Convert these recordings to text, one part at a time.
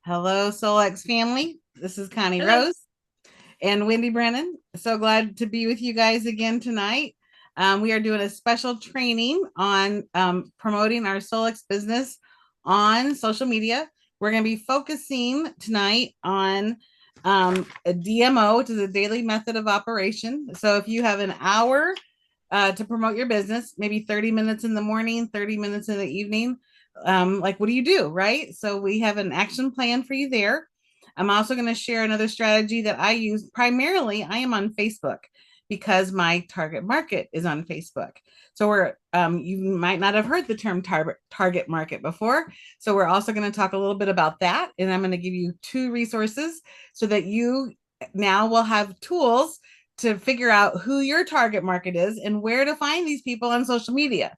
Hello, Solex family. This is Connie Hello. Rose and Wendy Brennan. So glad to be with you guys again tonight. We are doing a special training on promoting our Solex business on social media. We're going to be focusing tonight on a DMO, which is a daily method of operation. So if you have an hour to promote your business, maybe 30 minutes in the morning, 30 minutes in the evening. Like, what do you do? Right. So, we have an action plan for you there. I'm also going to share another strategy that I use. Primarily, I am on Facebook because my target market is on Facebook. So you might not have heard the term target market before. So we're also going to talk a little bit about that, and I'm going to give you two resources so that you now will have tools to figure out who your target market is and where to find these people on social media.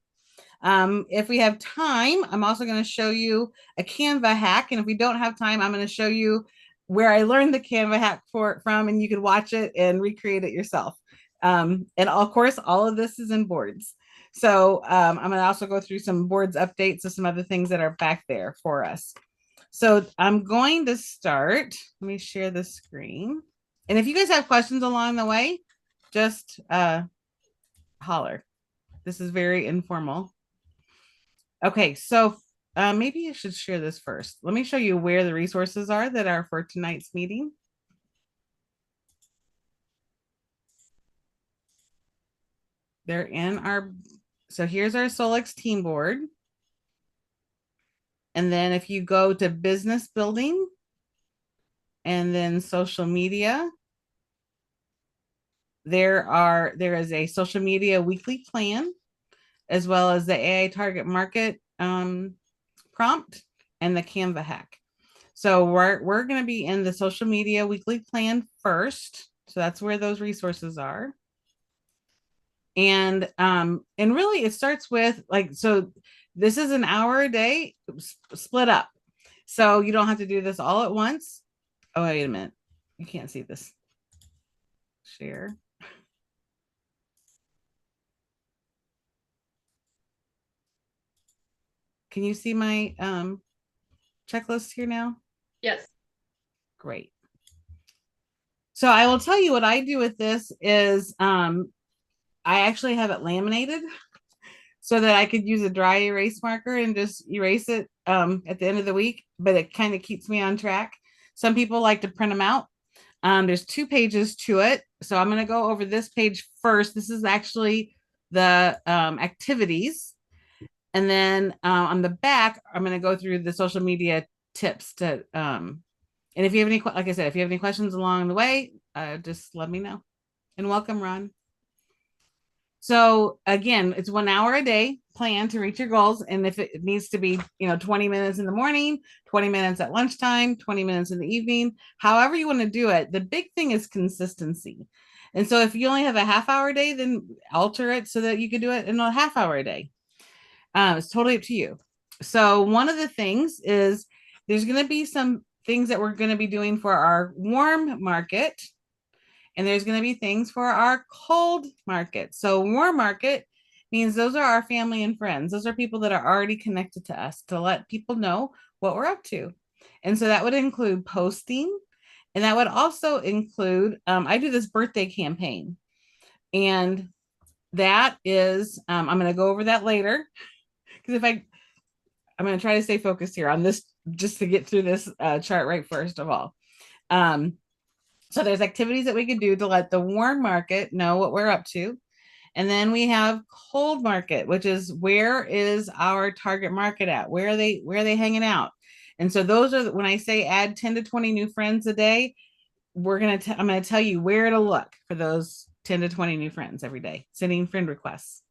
If we have time, I'm also going to show you a Canva hack. And if we don't have time, I'm going to show you where I learned the Canva hack from, and you can watch it and recreate it yourself. And of course, all of this is in boards. So I'm going to also go through some boards updates of some other things that are back there for us. So I'm going to start. Let me share the screen. And if you guys have questions along the way, just holler. This is very informal. Okay, so maybe I should share this first. Let me show you where the resources are that are for tonight's meeting. They're in our, so here's our Solex team board. And then if you go to business building and then social media, there is a social media weekly plan, as well as the AI target market prompt and the Canva hack. So we're going to be in the social media weekly plan first. So that's where those resources are. And really it starts with like, so this is an hour a day split up. So you don't have to do this all at once. Oh, wait a minute. You can't see this. Share. Can you see my checklist here now? Yes. Great. So I will tell you what I do with this is I actually have it laminated so that I could use a dry erase marker and just erase it at the end of the week, but it kind of keeps me on track. Some people like to print them out. There's 2 pages to it. So I'm going to go over this page first. This is actually the activities. And then on the back, I'm going to go through the social media tips to, and if you have any, like I said, if you have any questions along the way, just let me know. And welcome, Ron. So again, it's 1 hour a day plan to reach your goals. And if it needs to be, 20 minutes in the morning, 20 minutes at lunchtime, 20 minutes in the evening, however you want to do it, the big thing is consistency. And so if you only have a half-hour a day, then alter it so that you can do it in a half-hour a day. It's totally up to you. So one of the things is there's going to be some things that we're going to be doing for our warm market, and there's going to be things for our cold market. So warm market means those are our family and friends. Those are people that are already connected to us to let people know what we're up to. And so that would include posting. And that would also include, I do this birthday campaign. And that is, I'm going to go over that later. Because I'm going to try to stay focused here on this just to get through this chart right first of all. Um, so there's activities that we could do to let the warm market know what we're up to. And then we have cold market, which is where is our target market at? Where are they hanging out? And so those are when I say add 10 to 20 new friends a day, I'm gonna tell you where to look for those 10 to 20 new friends every day, sending friend requests.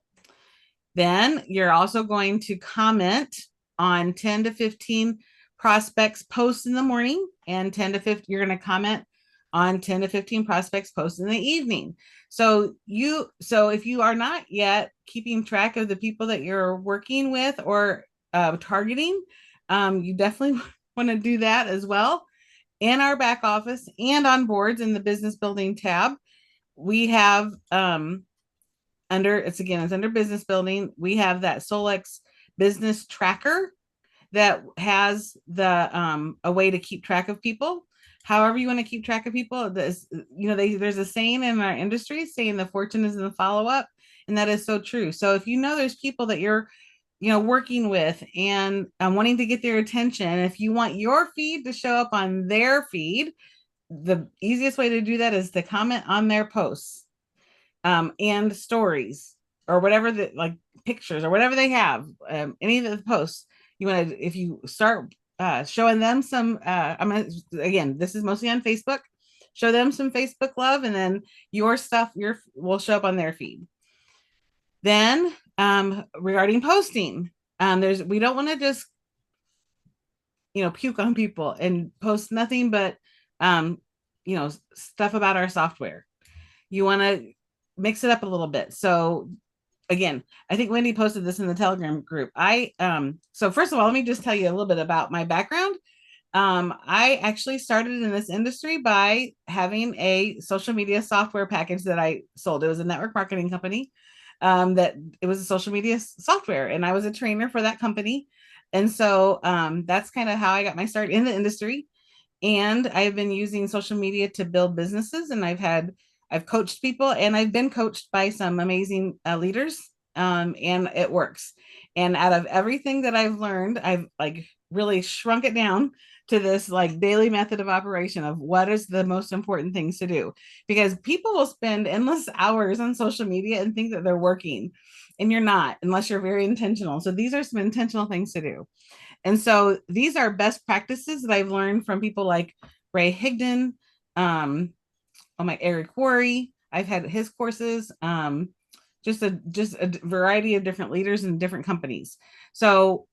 Then you're also going to comment on 10 to 15 prospects posts in the morning, and 10 to 15 you're going to comment on 10 to 15 prospects posts in the evening. So if you are not yet keeping track of the people that you're working with or targeting, you definitely want to do that as well. In our back office and on boards in the business building tab, we have it's under business building, we have that Solex business tracker. that has a way to keep track of people. However you want to keep track of people, there's a saying in our industry saying the fortune is in the follow up, and that is so true. So if you know there's people that you're working with and wanting to get their attention, if you want your feed to show up on their feed, the easiest way to do that is to comment on their posts, and stories, or whatever, the like pictures or whatever they have, any of the posts. You want to, if you start showing them some, I'm gonna, again, this is mostly on Facebook, show them some Facebook love, and then your stuff your will show up on their feed. Then regarding posting, there's we don't want to just puke on people and post nothing but um stuff about our software. You want to mix it up a little bit. So again, I think Wendy posted this in the Telegram group. So first of all, let me just tell you a little bit about my background. I actually started in this industry by having a social media software package that I sold. It was a network marketing company, that it was a social media software, and I was a trainer for that company. And so that's kind of how I got my start in the industry. And I've been using social media to build businesses, and I've coached people, and I've been coached by some amazing leaders, and it works. And out of everything that I've learned, I've like really shrunk it down to this like daily method of operation of what is the most important things to do, because people will spend endless hours on social media and think that they're working, and you're not, unless you're very intentional. So these are some intentional things to do. And so these are best practices that I've learned from people like Ray Higdon, Eric Worre. I've had his courses, just a variety of different leaders in different companies. So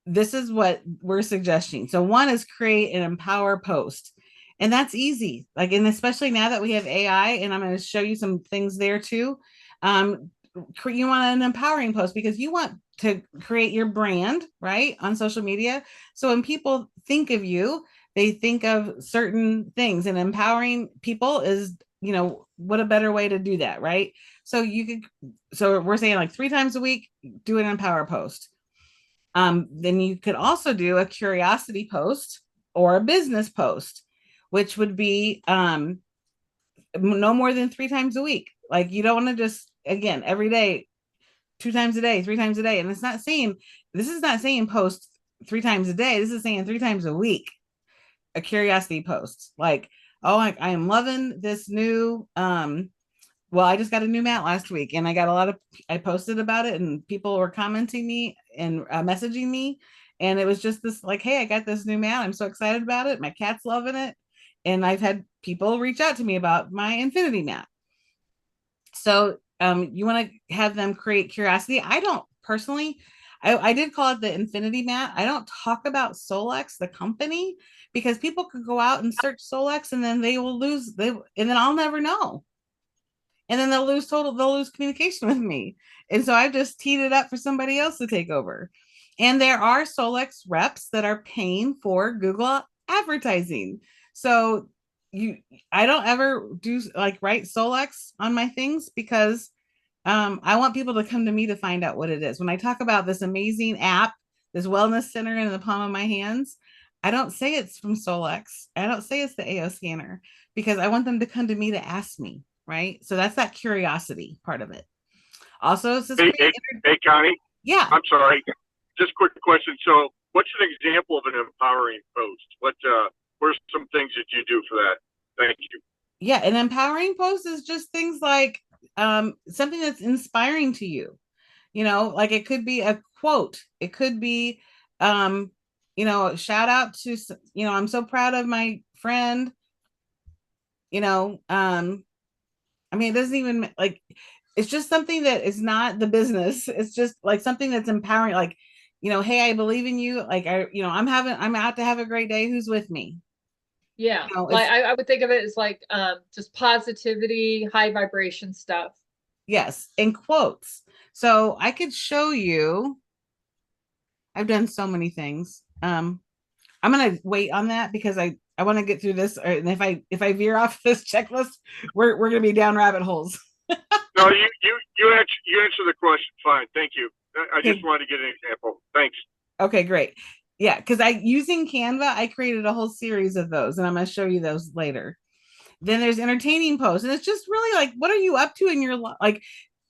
this is what we're suggesting. So one is create an empower post. And that's easy. Like, and especially now that we have AI, and I'm going to show you some things there too. You want an empowering post because you want to create your brand, right, on social media. So when people think of you, they think of certain things, and empowering people is, what a better way to do that, right? So we're saying like 3 times a week, do an empower post. Then you could also do a curiosity post or a business post, which would be no more than 3 times a week. Like, you don't want to just, again, every day, 2 times a day, 3 times a day. And this is not saying post 3 times a day. This is saying 3 times a week, a curiosity post. Like, oh, I am loving this new, well, I just got a new mat last week, and I posted about it, and people were commenting me and messaging me. And it was just this like, hey, I got this new mat. I'm so excited about it. My cat's loving it. And I've had people reach out to me about my infinity mat. So you want to have them create curiosity. I don't personally, I did call it the infinity mat. I don't talk about Solex, the company, because people could go out and search Solex, and then they will and then I'll never know. And then they'll lose communication with me. And so I've just teed it up for somebody else to take over. And there are Solex reps that are paying for Google advertising. So I don't ever do like write Solex on my things, because I want people to come to me to find out what it is. When I talk about this amazing app, this wellness center in the palm of my hands, I don't say it's from Solex. I don't say it's the AO scanner, because I want them to come to me to ask me, right? So that's that curiosity part of it. Also, it's hey, Connie. Yeah. I'm sorry. Just quick question. So, what's an example of an empowering post? What are some things that you do for that? Thank you. Yeah, an empowering post is just things like something that's inspiring to you. Like it could be a quote. It could be shout out to, I'm so proud of my friend. I mean, it doesn't even like, it's just something that is not the business. It's just like something that's empowering. Like, hey, I believe in you. Like, I'm out to have a great day. Who's with me? Yeah. Like I would think of it as like just positivity, high vibration stuff. Yes. In quotes. So I could show you, I've done so many things. I'm going to wait on that because I want to get through this. And if I veer off this checklist, we're going to be down rabbit holes. No, you answer the question. Fine. Thank you. I just wanted to get an example. Thanks. Okay, great. Yeah, because using Canva, I created a whole series of those, and I'm going to show you those later. Then there's entertaining posts, and it's just really like, what are you up to in your life? Like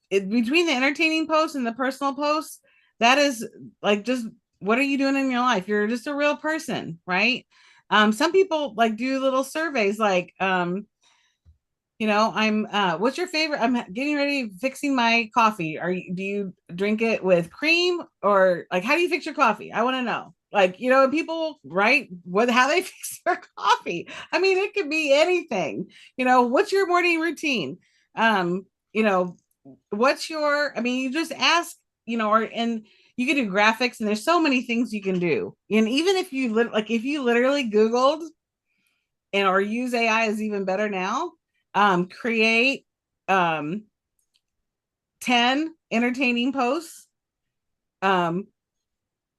between the entertaining posts and the personal posts, that is like, just what are you doing in your life? You're just a real person, right? Some people like do little surveys like, I'm what's your favorite? I'm getting ready fixing my coffee. Do you drink it with cream, or like, how do you fix your coffee? I want to know. Like, people write how they fix their coffee. I mean, it could be anything. What's your morning routine? Um, you know, what's your, I mean, you just ask, and you can do graphics, and there's so many things you can do. And even if if you literally Googled, and or use AI is even better now. Create 10 entertaining posts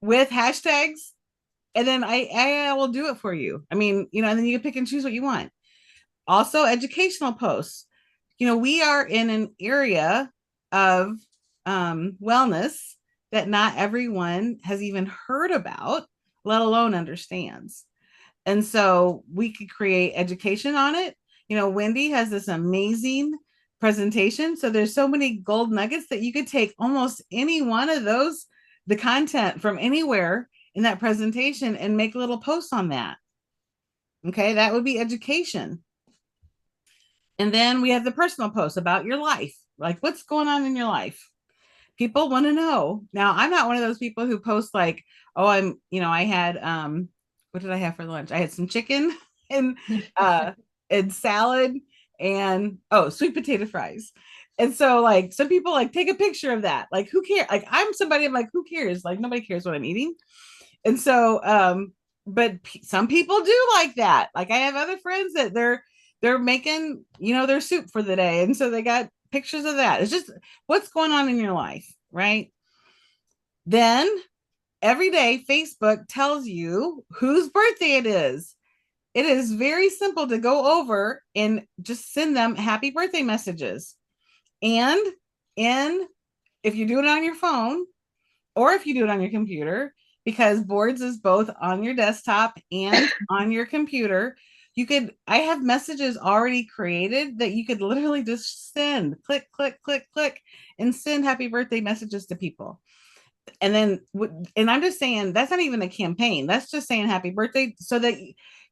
with hashtags, and then I will do it for you. I mean, and then you can pick and choose what you want. Also, educational posts. We are in an area of wellness that not everyone has even heard about, let alone understands. And so we could create education on it. Wendy has this amazing presentation. So there's so many gold nuggets that you could take almost any one of those, the content from anywhere in that presentation, and make little posts on that. Okay, that would be education. And then we have the personal posts about your life, like what's going on in your life. People want to know. Now, I'm not one of those people who post like, oh, I had what did I have for lunch? I had some chicken and and salad and sweet potato fries. And so like some people like take a picture of that. Like, who cares? Like, I'm like, who cares? Like, nobody cares what I'm eating. And so but some people do like that. Like, I have other friends that they're making, their soup for the day. And so they got pictures of that. It's just what's going on in your life, right? Then every day, Facebook tells you whose birthday it is. It is very simple to go over and just send them happy birthday messages. And if you do it on your phone, or if you do it on your computer, because Boards is both on your desktop and on your computer, I have messages already created that you could literally just send, click, click, click, click, and send happy birthday messages to people. And then, and I'm just saying, that's not even a campaign. That's just saying happy birthday, so that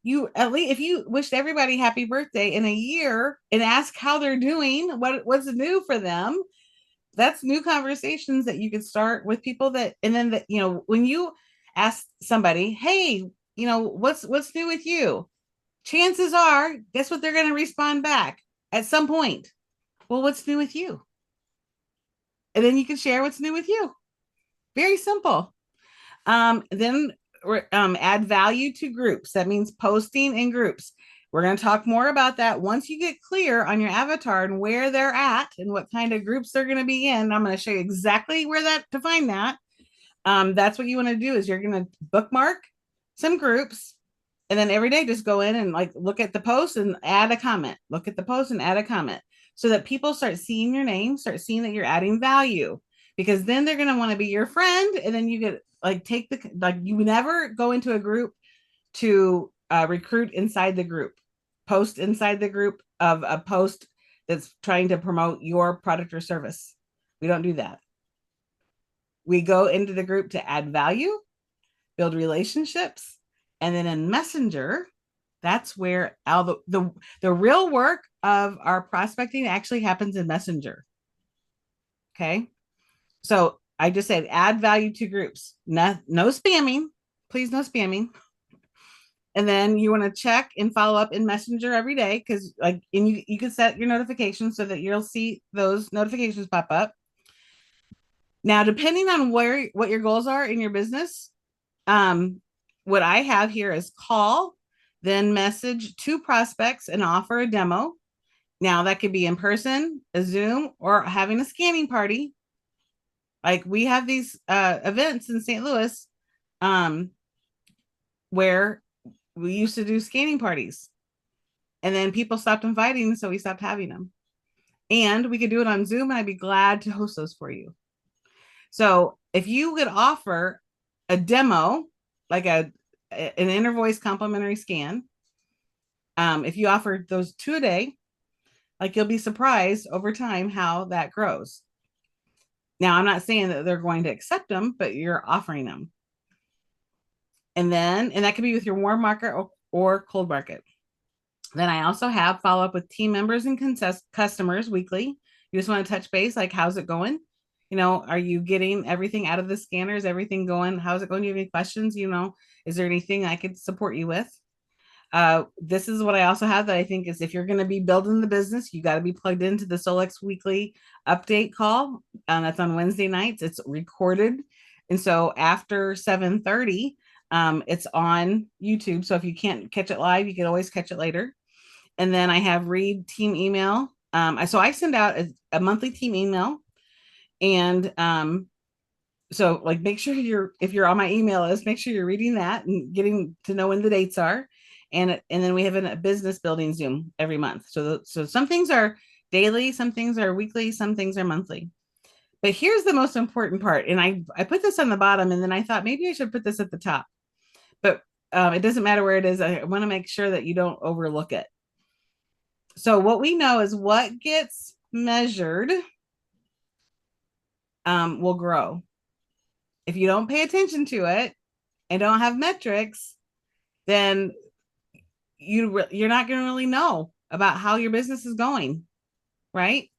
you, at least if you wished everybody happy birthday in a year and ask how they're doing, what's new for them, that's new conversations that you could start with people that, and then that, when you ask somebody, hey, what's new with you? Chances are, guess what they're going to respond back at some point? Well, what's new with you? And then you can share what's new with you. Very simple. Then add value to groups. That means posting in groups. We're going to talk more about that once you get clear on your avatar and where they're at and what kind of groups they're going to be in. I'm going to show you exactly to find that. That's what you want to do, is you're going to bookmark some groups, and then every day just go in and like look at the post and add a comment. Look at the post and add a comment, so that people start seeing your name, start seeing that you're adding value, because then they're going to want to be your friend. And then you get you never go into a group to recruit inside the group, post inside the group of a post that's trying to promote your product or service. We don't do that. We go into the group to add value, build relationships, and then in Messenger, that's where all the real work of our prospecting actually happens in Messenger. Okay. So I just said add value to groups. No spamming. Please, no spamming. And then you want to check and follow up in Messenger every day, because and you can set your notifications so that you'll see those notifications pop up. Now, depending on what your goals are in your business, what I have here is call, then message 2 prospects and offer a demo. Now, that could be in person, a Zoom, or having a scanning party. Like, we have these events in St. Louis where we used to do scanning parties, and then people stopped inviting, so we stopped having them. And we could do it on Zoom, and I'd be glad to host those for you. So if you could offer a demo, like an inner voice complimentary scan. If you offer those 2 a day, like you'll be surprised over time how that grows. Now, I'm not saying that they're going to accept them, but you're offering them. And that could be with your warm market or cold market. Then I also have follow up with team members and customers weekly. You just want to touch base, like, how's it going? Are you getting everything out of the scanners? Everything going? How's it going? Do you have any questions? Is there anything I could support you with? This is what I also have that I think is, if you're going to be building the business, you got to be plugged into the Solex weekly update call. That's on Wednesday nights. It's recorded. And so after 7:30, it's on YouTube. So if you can't catch it live, you can always catch it later. And then I have read team email. So I send out a monthly team email. And so like, make sure if you're on my email list, make sure you're reading that and getting to know when the dates are. And then we have a business building Zoom every month. So some things are daily, some things are weekly, some things are monthly. But here's the most important part. And I put this on the bottom, and then I thought maybe I should put this at the top. But it doesn't matter where it is. I want to make sure that you don't overlook it. So what we know is what gets measured will grow. If you don't pay attention to it and don't have metrics, then you're not going to really know about how your business is going, right?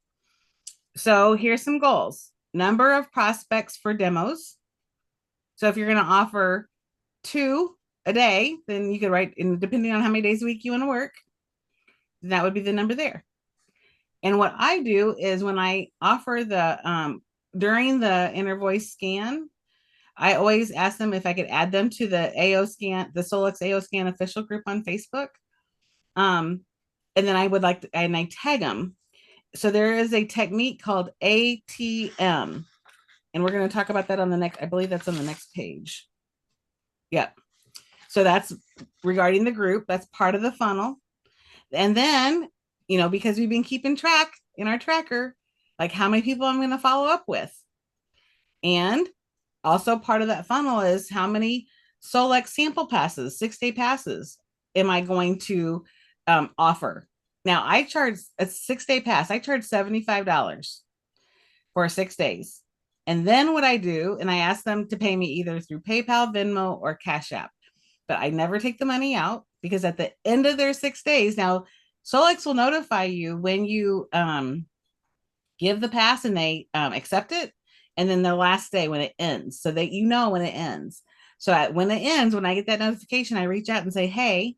So here's some goals. Number of prospects for demos. So if you're going to offer 2 a day, then you could write, in depending on how many days a week you want to work, that would be the number there. And what I do is, when I offer during the inner voice scan, I always ask them if I could add them to the AO scan, the Solex AO scan official group on Facebook. And then and I tag them. So there is a technique called ATM, and we're going to talk about that I believe that's on the next page. Yep. So that's regarding the group. That's part of the funnel. And then, because we've been keeping track in our tracker, like how many people I'm going to follow up with. And also part of that funnel is how many Solex sample passes, 6-day passes, am I going to offer. Now, I charge a 6-day pass. I charge $75 for 6 days. And then what I do, and I ask them to pay me either through PayPal, Venmo, or Cash App. But I never take the money out, because at the end of their 6 days, now Solex will notify you when you give the pass and they accept it, and then the last day when it ends, so that when it ends. So when it ends, when I get that notification, I reach out and say, hey,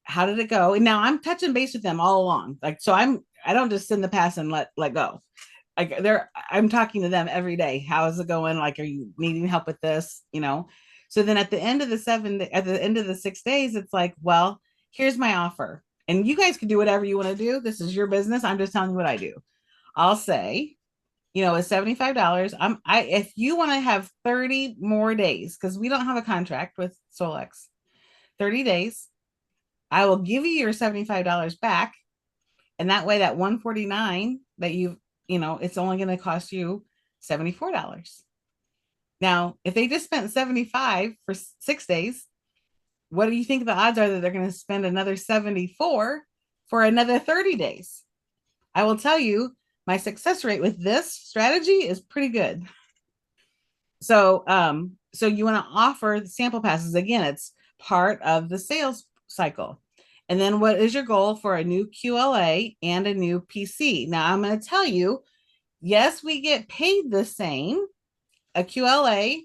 how did it go? And now I'm touching base with them all along. Like, so I don't just send the pass and let go. Like, I'm talking to them every day. How is it going? Like, are you needing help with this? So then at the end of the 6 days, it's like, well, here's my offer. And you guys can do whatever you want to do. This is your business. I'm just telling you what I do. I'll say, it's $75. If you want to have 30 more days, because we don't have a contract with Solex, 30 days, I will give you your $75 back. And that way, that $149 that it's only going to cost you $74. Now, if they just spent $75 for 6 days, what do you think the odds are that they're going to spend another $74 for another 30 days? I will tell you, my success rate with this strategy is pretty good. So you want to offer the sample passes. Again, it's part of the sales cycle. And then what is your goal for a new QLA and a new PC? Now, I'm going to tell you, yes, we get paid the same. A QLA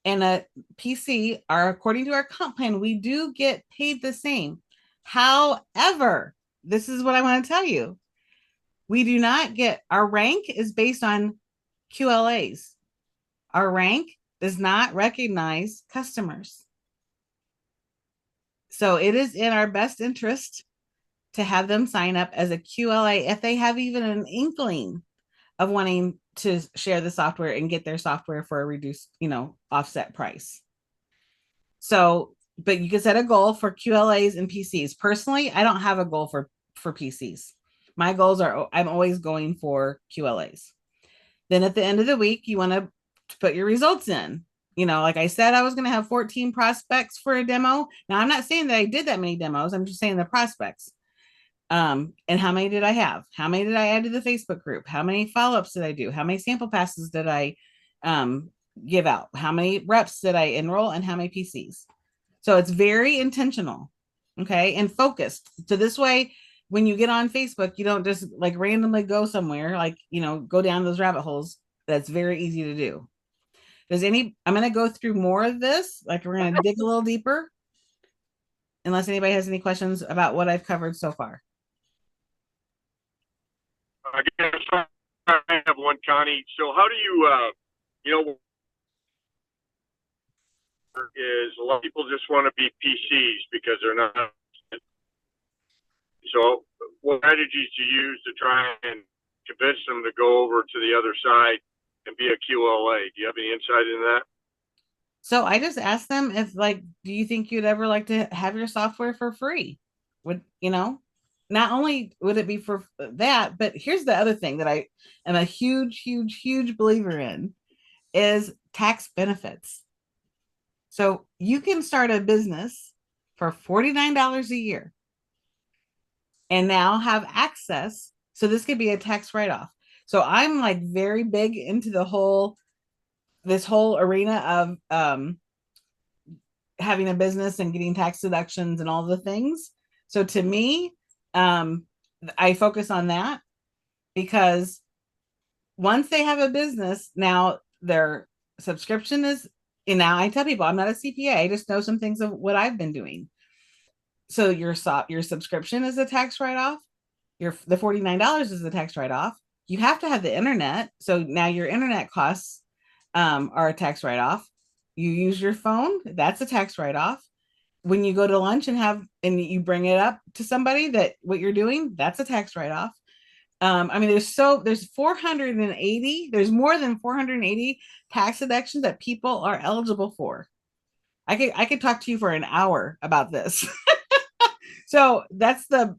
and a PC are, according to our comp plan, we do get paid the same. However, this is what I want to tell you. We do not get, our rank is based on QLAs. Our rank does not recognize customers. So it is in our best interest to have them sign up as a QLA if they have even an inkling of wanting to share the software and get their software for a reduced, offset price. So, but you can set a goal for QLAs and PCs. Personally, I don't have a goal for PCs. My goals are, I'm always going for QLAs. Then at the end of the week, you want to put your results in. you know, like I said, I was going to have 14 prospects for a demo. Now, I'm not saying that I did that many demos. I'm just saying the prospects. And how many did I have? How many did I add to the Facebook group? How many follow-ups did I do? How many sample passes did I give out? How many reps did I enroll and how many PCs? So it's very intentional, okay, and focused. So this way, when you get on Facebook, you don't just like randomly go somewhere, like, you know, go down those rabbit holes. That's very easy to do. I'm going to go through more of this, like we're going to dig a little deeper, unless anybody has any questions about what I've covered so far. I guess I have one, Connie. So how do you, you know, is a lot of people just want to be PCs because they're not. So what strategies do you use to try and convince them to go over to the other side and be a QLA? Do you have any insight into that? So I just asked them if, like, do you think you'd ever like to have your software for free? Would, you know, not only would it be for that, but here's the other thing that I am a huge, huge, huge believer in is tax benefits. So you can start a business for $49 a year and now have access. So this could be a tax write-off. So I'm like very big into this whole arena of having a business and getting tax deductions and all the things. So to me, I focus on that because once they have a business, now their subscription is, and now I tell people I'm not a CPA, I just know some things of what I've been doing. So your subscription is a tax write-off. The $49 is the tax write-off. You have to have the internet. So now your internet costs are a tax write-off. You use your phone, that's a tax write-off. When you go to lunch and you bring it up to somebody that what you're doing, that's a tax write-off. I mean, there's 480, there's more than 480 tax deductions that people are eligible for. I could talk to you for an hour about this. So that's so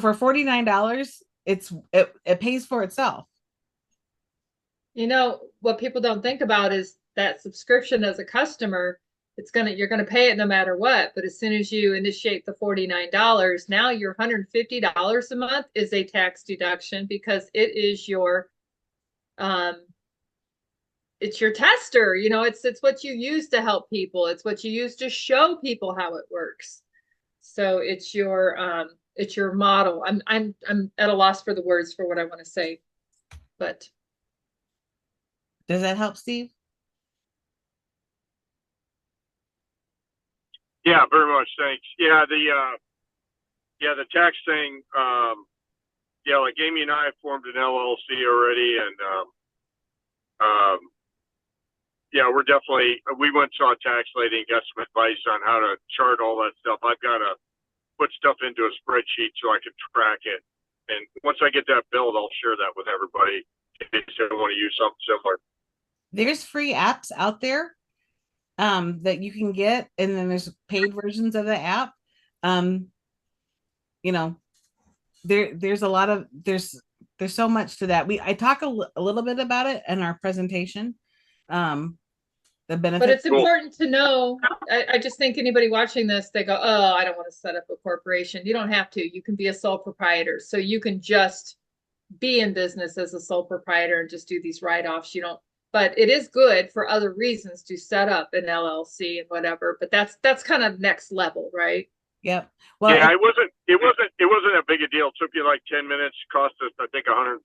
for $49, it pays for itself. You know, what people don't think about is that subscription as a customer, you're gonna pay it no matter what. But as soon as you initiate the $49, now your $150 a month is a tax deduction because it is it's your tester, you know, it's what you use to help people. It's what you use to show people how it works. So it's your model. I'm at a loss for the words for what I want to say, but. Does that help, Steve? Yeah, very much. Thanks. Yeah, the tax thing. Yeah, like Amy and I formed an LLC already, and yeah, we went and saw a tax lady and got some advice on how to chart all that stuff. I've got to put stuff into a spreadsheet so I can track it. And once I get that built, I'll share that with everybody in case they want to use something similar. There's free apps out there that you can get, and then there's paid versions of the app. You know, there's a lot of there's so much to that. I talk a little bit about it in our presentation. The benefits. But it's important to know. I just think anybody watching this, they go, oh, I don't want to set up a corporation. You don't have to. You can be a sole proprietor. So you can just be in business as a sole proprietor and just do these write-offs. You don't, but it is good for other reasons to set up an LLC and whatever. But that's kind of next level, right? Yep. Well, yeah, it wasn't a big a deal. It took you like 10 minutes, cost us, I think, $130,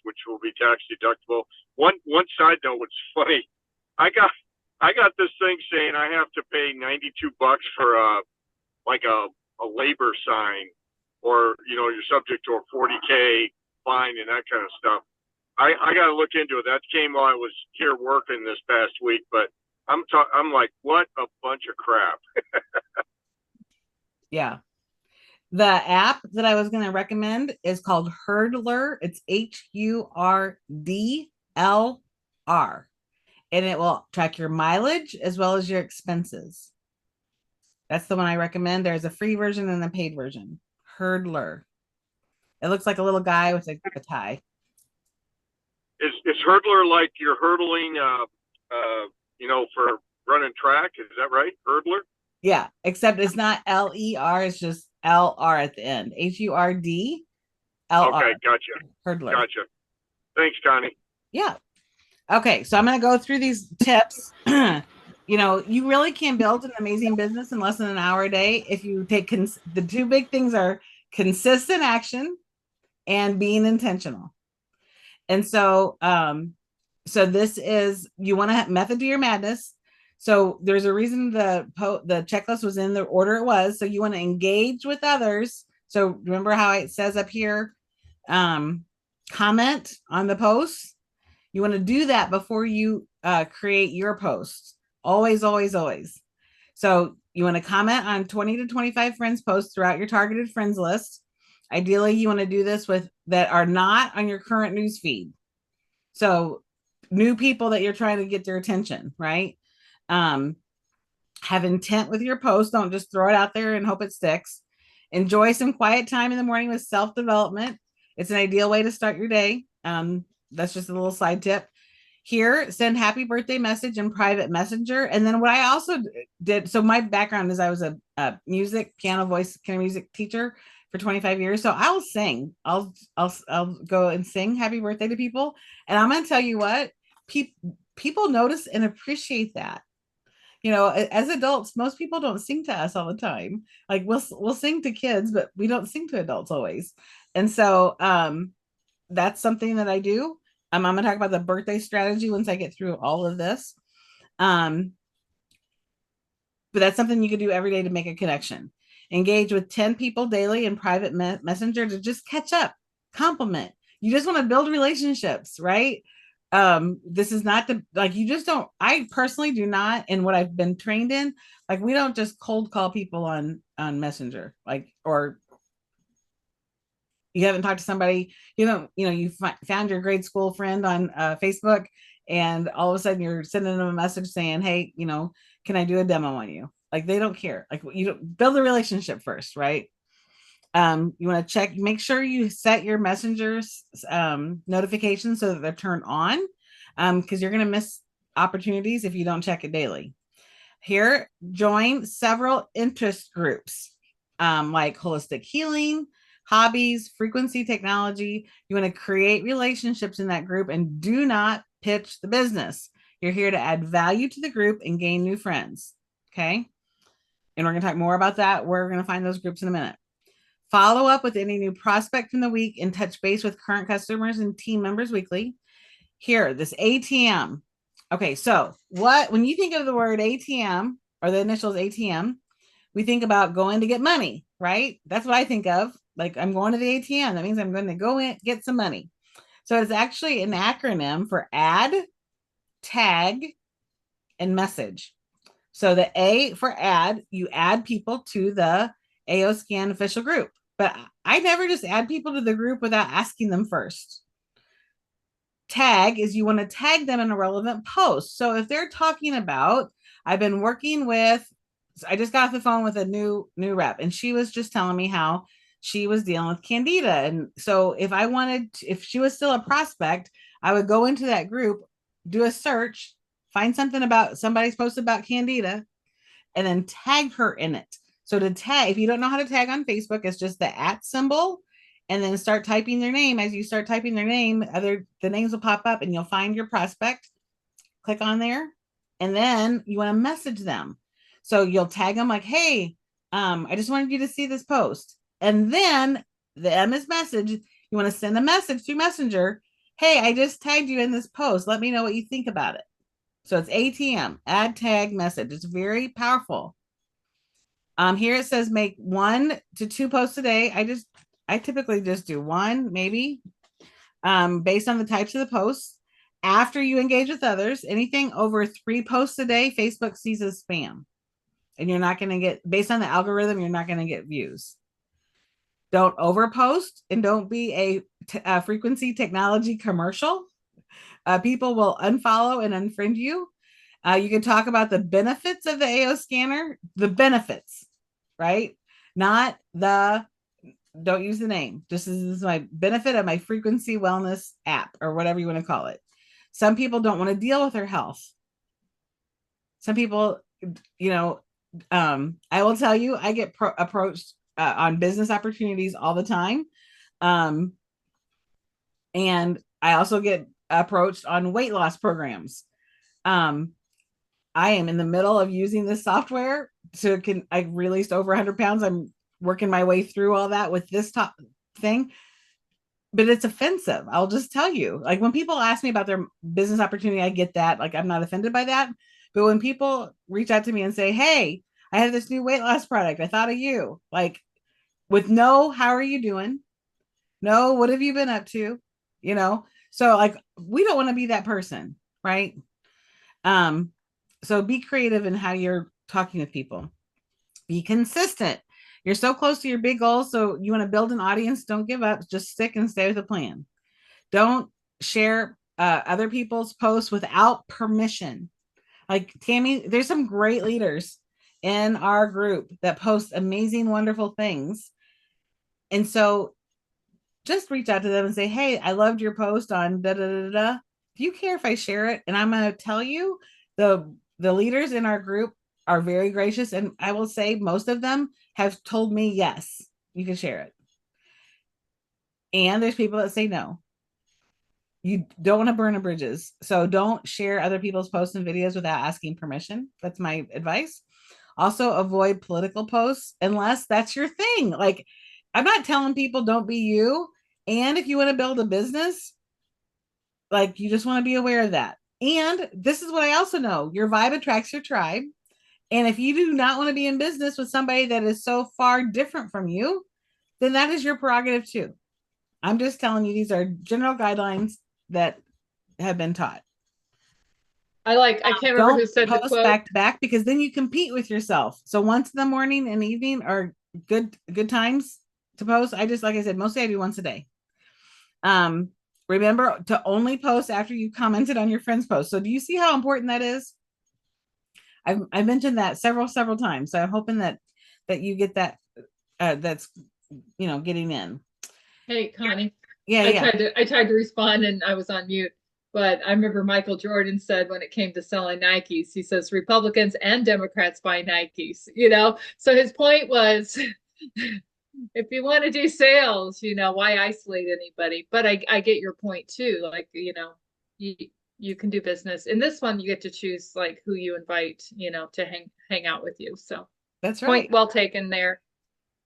which will be tax deductible. One side note, what's funny, I got this thing saying I have to pay $92 for like a labor sign, or you're subject to a 40K fine and that kind of stuff. I got to look into it. That came while I was here working this past week, but I'm like, what a bunch of crap. Yeah. The app that I was going to recommend is called Hurdlr. It's HURDLR. And it will track your mileage as well as your expenses. That's the one I recommend. There's a free version and a paid version. Hurdlr. It looks like a little guy with a tie. Is Hurdlr like you're hurdling for running track. Is that right? Hurdler? Yeah, except it's not Ler, it's just LR at the end. HURD LR. Okay, gotcha. Hurdler. Gotcha. Thanks, Connie. Yeah. Okay, so I'm going to go through these tips. You really can build an amazing business in less than an hour a day if you take the two big things are consistent action and being intentional. And so this is, you want to method to your madness. So there's a reason the checklist was in the order it was. So you want to engage with others. So remember how it says up here, comment on the post. You want to do that before you create your posts. Always, always, always. So you want to comment on 20 to 25 friends posts throughout your targeted friends list. Ideally, you want to do this with that are not on your current news feed. So new people that you're trying to get their attention, right? Have intent with your post. Don't just throw it out there and hope it sticks. Enjoy some quiet time in the morning with self-development. It's an ideal way to start your day. That's just a little side tip. Here, send happy birthday message in private messenger. And then what I also did, so my background is I was a piano voice kind of music teacher for 25 years. So I'll sing. I'll go and sing happy birthday to people. And I'm going to tell you what, people notice and appreciate that. As adults, most people don't sing to us all the time. Like we'll sing to kids, but we don't sing to adults always. And so that's something that I do. I'm going to talk about the birthday strategy once I get through all of this. But that's something you could do every day to make a connection. Engage with 10 people daily in private messenger to just catch up, compliment. You just want to build relationships, right? This is not you just don't, I personally do not, in what I've been trained in, we don't just cold call people on messenger, or you haven't talked to somebody, you found your grade school friend on Facebook, and all of a sudden you're sending them a message saying, hey, can I do a demo on you? They don't care. You don't build a relationship first, right? You want to make sure you set your messengers notifications so that they're turned on, because you're going to miss opportunities if you don't check it daily. Here, join several interest groups, like holistic healing, hobbies, frequency technology. You want to create relationships in that group and do not pitch the business. You're here to add value to the group and gain new friends. Okay. And we're going to talk more about that. We're going to find those groups in a minute. Follow up with any new prospect from the week and touch base with current customers and team members weekly. Here, this ATM. Okay. So when you think of the word ATM or the initials ATM, we think about going to get money, right? That's what I think of. I'm going to the ATM. That means I'm going to go in, get some money. So it's actually an acronym for add, tag, and message. So the A for add, you add people to the AO Scan official group. But I never just add people to the group without asking them first. Tag is you want to tag them in a relevant post. So if they're talking about, I've been working with, I just got off the phone with a new rep, and she was just telling me how she was dealing with Candida. And so if she was still a prospect, I would go into that group, do a search, find something about somebody's posted about Candida, and then tag her in it. So to tag, if you don't know how to tag on Facebook, it's just the @ symbol, and then start typing their name. As you start typing their name, the names will pop up and you'll find your prospect. Click on there, and then you want to message them. So you'll tag them hey, I just wanted you to see this post. And then the M is message. You want to send a message through Messenger. Hey, I just tagged you in this post. Let me know what you think about it. So it's ATM, add, tag, message. It's very powerful. Here it says make 1 to 2 posts a day. I typically just do 1, maybe, based on the types of the posts. After you engage with others, anything over 3 posts a day, Facebook sees as spam. And you're not going to get, based on the algorithm, you're not going to get views. Don't overpost, and don't be a frequency technology commercial. People will unfollow and unfriend you. You can talk about the benefits of the AO scanner, the benefits, right? Not don't use the name. This is my benefit of my frequency wellness app, or whatever you want to call it. Some people don't want to deal with their health. Some people, you know, I will tell you, I get approached on business opportunities all the time. Um, and I also get approached on weight loss programs. Um, I am in the middle of using this software I released over 100 pounds. I'm working my way through all that with this top thing, but it's offensive. I'll just tell you, like when people ask me about their business opportunity, I get that. Like I'm not offended by that. But when people reach out to me and say, "Hey, I have this new weight loss product. I thought of you." Like with no, how are you doing? No, what have you been up to? You know? So like we don't want to be that person, right? Um, so be creative in how you're talking with people. Be consistent. You're so close to your big goals. So you want to build an audience. Don't give up. Just stick and stay with the plan. Don't share other people's posts without permission. Like Tammy, there's some great leaders in our group that post amazing, wonderful things. And so just reach out to them and say, "Hey, I loved your post on da da da da. Do you care if I share it?" And I'm going to tell you, the leaders in our group are very gracious, and I will say most of them have told me yes, you can share it. And there's people that say no. You don't want to burn the bridges, so don't share other people's posts and videos without asking permission. That's my advice. Also, avoid political posts unless that's your thing. Like, I'm not telling people don't be you. And if you want to build a business, like you just want to be aware of that. And this is what I also know, your vibe attracts your tribe. And if you do not want to be in business with somebody that is so far different from you, then that is your prerogative too. I'm just telling you, these are general guidelines that have been taught. I can't remember who Don't said the post quote. back to back because then you compete with yourself. So once in the morning and evening are good times to post. I just, like I said, mostly I do once a day. Remember to only post after you commented on your friend's post. So do you see how important that is? I've mentioned that several times. So I'm hoping that you get that that's getting in. Hey, Connie. Yeah, yeah. I tried to respond and I was on mute. But I remember Michael Jordan said when it came to selling Nikes, he says Republicans and Democrats buy Nikes, you know? So his point was if you want to do sales, you know, why isolate anybody? But I get your point too. Like, you know, you can do business. In this one, you get to choose like who you invite, you know, to hang out with you. So That's right. point well taken there.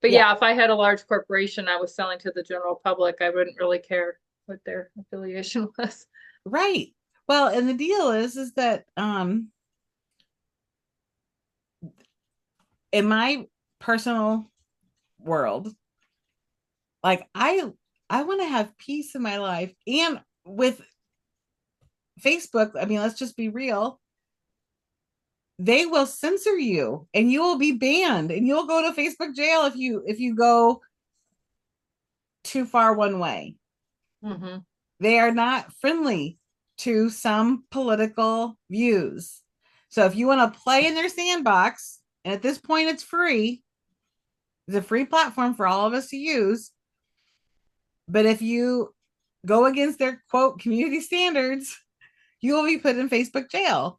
But yeah, if I had a large corporation I was selling to the general public, I wouldn't really care what their affiliation was. Right. Well, and the deal is that in my personal world, like I want to have peace in my life. And with Facebook, I mean, let's just be real. They will censor you and you will be banned and you'll go to Facebook jail if you go too far one way. Mm-hmm. They are not friendly to some political views. So if you want to play in their sandbox, and at this point it's free, it's a free platform for all of us to use. But if you go against their quote community standards, you will be put in Facebook jail.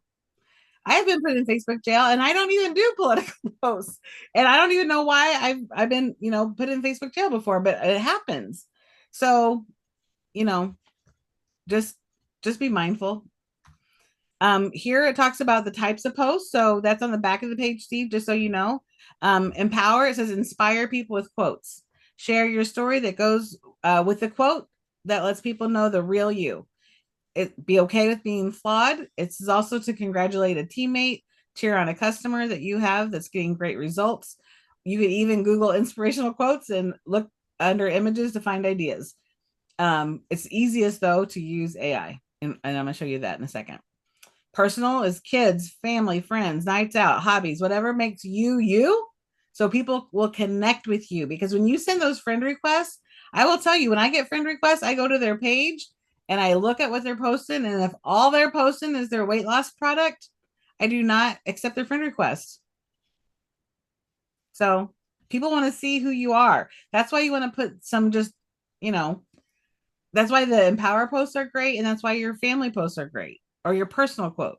I have been put in Facebook jail and I don't even do political posts. And I don't even know why I've been, put in Facebook jail before, but it happens. So, you know, just be mindful. Here it talks about the types of posts. So that's on the back of the page, Steve, just so you know. Empower, it says inspire people with quotes. Share your story that goes with the quote that lets people know the real you. Be okay with being flawed. It's also to congratulate a teammate, cheer on a customer that you have that's getting great results. You could even Google inspirational quotes and look under images to find ideas. It's easiest though to use AI, and I'm going to show you that in a second. Personal is kids, family, friends, nights out, hobbies, whatever makes you you. So people will connect with you because when you send those friend requests, I will tell you when I get friend requests, I go to their page and I look at what they're posting. And if all they're posting is their weight loss product, I do not accept their friend request. So people want to see who you are. That's why you want to put some just, that's why the empower posts are great. And that's why your family posts are great or your personal quote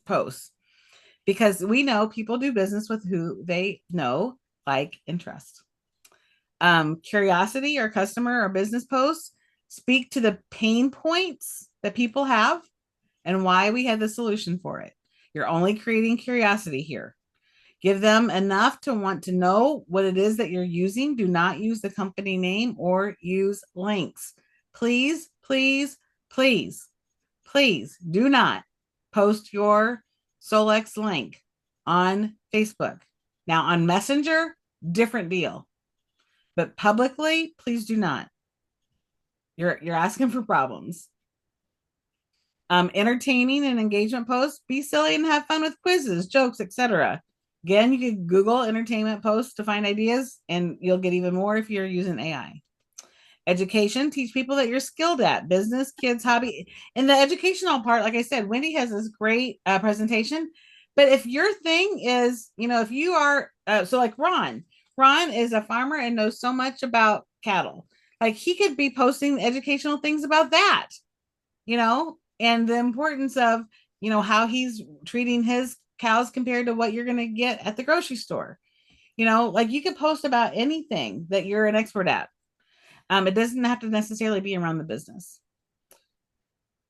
posts. because we know people do business with who they know, like, and trust. Curiosity or customer or business posts speak to the pain points that people have and why we have the solution for it. You're only creating curiosity here. Give them enough to want to know what it is that you're using. Do not use the company name or use links. Please, please, please, please do not post your Solex link on Facebook. Now, on Messenger, different deal. But publicly, please do not. You're asking for problems. Entertaining and engagement posts, be silly and have fun with quizzes, jokes, etc. Again, you can Google entertainment posts to find ideas, and you'll get even more if you're using AI. Education, teach people that you're skilled at business, kids, hobby. In the educational part, like I said, Wendy has this great presentation. But if your thing is, if you are, so like Ron is a farmer and knows so much about cattle. Like he could be posting educational things about that, and the importance of, how he's treating his cows compared to what you're going to get at the grocery store. Like you could post about anything that you're an expert at. It doesn't have to necessarily be around the business.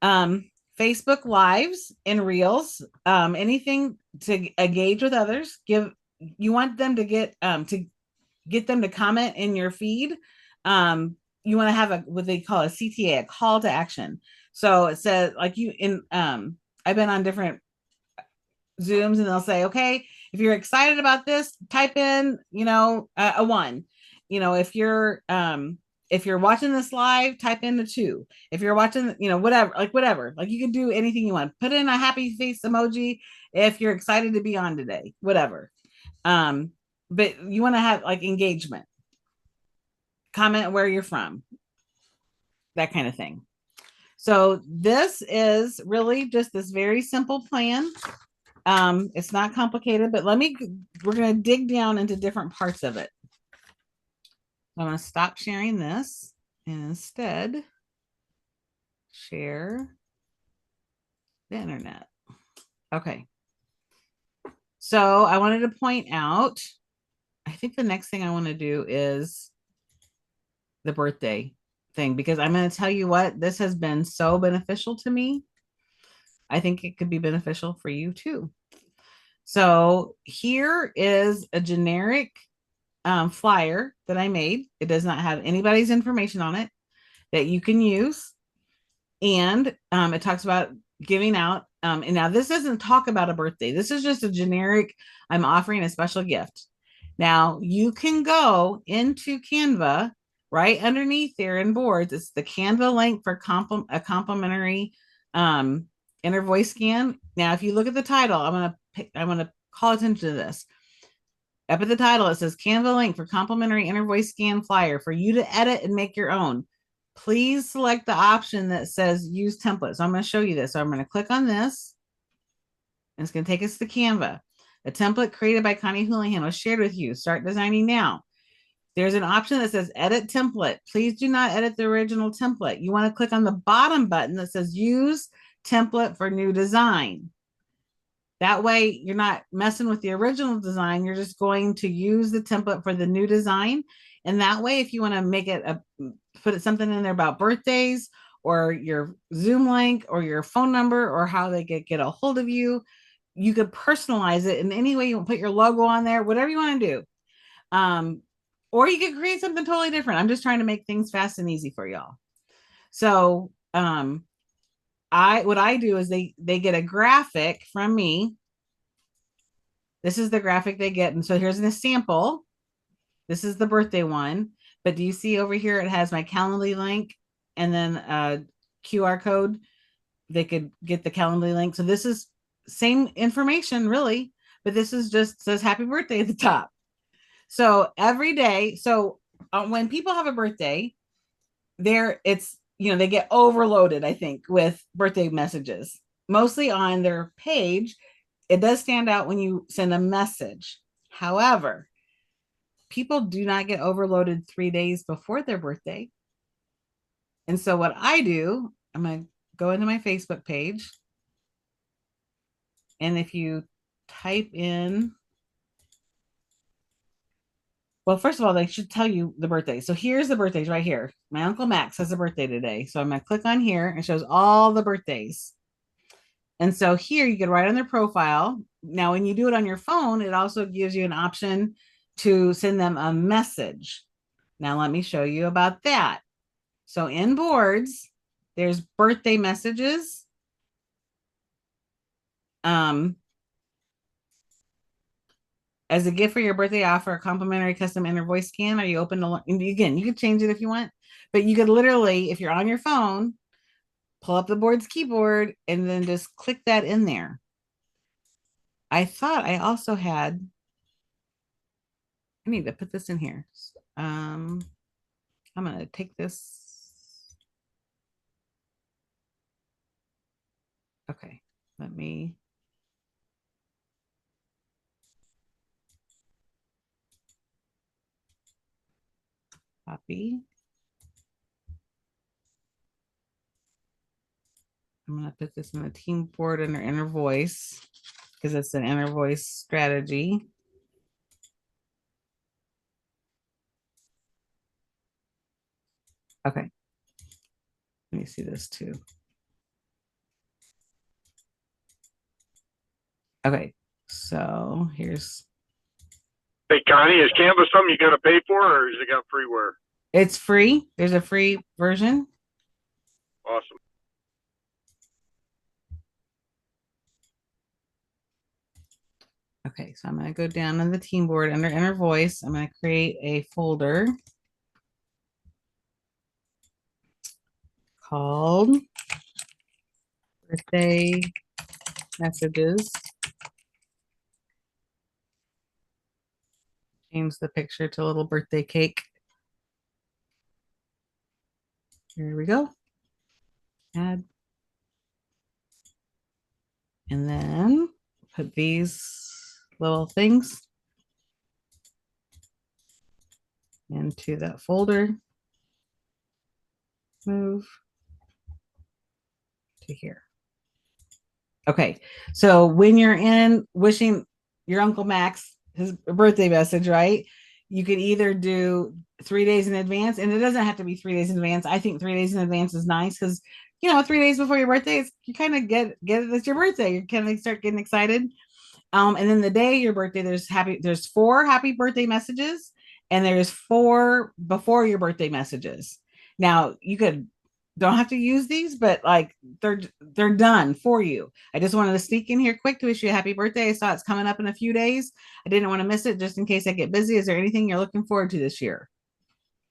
Facebook lives and reels, anything to engage with others. You want them to get them to comment in your feed. You want to have what they call a CTA, a call to action. So it says like I've been on different Zooms and they'll say, okay, if you're excited about this, type in, a 1. If you're watching this live, type in a 2. If you're watching, whatever, like you can do anything you want. Put in a happy face emoji if you're excited to be on today, whatever. But you want to have like engagement, comment where you're from, that kind of thing. So this is really just this very simple plan. It's not complicated, but we're going to dig down into different parts of it. I'm going to stop sharing this and instead share the internet. Okay. So I wanted to point out, I think the next thing I want to do is the birthday thing, because I'm going to tell you what, this has been so beneficial to me. I think it could be beneficial for you too. So here is a generic flyer that I made. It does not have anybody's information on it that you can use. And it talks about giving out. And now this doesn't talk about a birthday. This is just a generic, I'm offering a special gift. Now you can go into Canva right underneath there in boards. It's the Canva link for a complimentary inner voice scan. Now, if you look at the title, I'm going to call attention to this. Up at the title, it says Canva link for complimentary inner voice scan flyer for you to edit and make your own. Please select the option that says use template. So I'm going to show you this. So I'm going to click on this and it's going to take us to Canva. A template created by Connie Houlihan was shared with you. Start designing now. There's an option that says edit template. Please do not edit the original template. You want to click on the bottom button that says use template for new design. That way you're not messing with the original design. You're just going to use the template for the new design. And that way, if you want to make it put something in there about birthdays or your Zoom link or your phone number or how they get a hold of you, you could personalize it in any way. You want to put your logo on there, whatever you want to do. Or you could create something totally different. I'm just trying to make things fast and easy for y'all. So what I do is they get a graphic from me. This is the graphic they get. And so here's an sample. This is the birthday one. But do you see over here, it has my Calendly link and then a QR code. They could get the Calendly link. So this is same information really, but this is just says happy birthday at the top. So every day, when people have a birthday, they get overloaded, I think, with birthday messages, mostly on their page. It does stand out when you send a message. However, people do not get overloaded 3 days before their birthday. And so what I do, I'm going to go into my Facebook page. And if you type in, well, first of all, they should tell you the birthday. So here's the birthdays right here. My Uncle Max has a birthday today. So I'm going to click on here and it shows all the birthdays. And so here you can write on their profile. Now, when you do it on your phone, it also gives you an option to send them a message. Now, let me show you about that. So in boards, there's birthday messages. As a gift for your birthday, I offer a complimentary custom inner voice scan. Are you open to, again, you could change it if you want, but you could literally, if you're on your phone, pull up the board's keyboard and then just click that in there. I thought I also had, I need to put this in here. I'm going to take this. Okay, let me. Copy. I'm going to put this in the team board under inner voice because it's an inner voice strategy. Okay. Let me see this too. Okay, so here's. Hey, Connie, is Canva something you got to pay for, or is it got freeware? It's free. There's a free version. Awesome. Okay, so I'm going to go down on the team board under inner voice. I'm going to create a folder called birthday messages. Change the picture to a little birthday cake. Here we go. Add. And then put these little things into that folder. Move to here. Okay, so when you're in wishing your Uncle Max his birthday message, right? You could either do 3 days in advance, and it doesn't have to be 3 days in advance. I think 3 days in advance is nice because 3 days before your birthday, you kind of get it. It's your birthday. You kind of start getting excited. And then the day your birthday, there's 4 happy birthday messages, and there's 4 before your birthday messages. Now you don't have to use these, but like they're done for you. I just wanted to sneak in here quick to wish you a happy birthday. I saw it's coming up in a few days. I didn't want to miss it just in case I get busy. Is there anything you're looking forward to this year?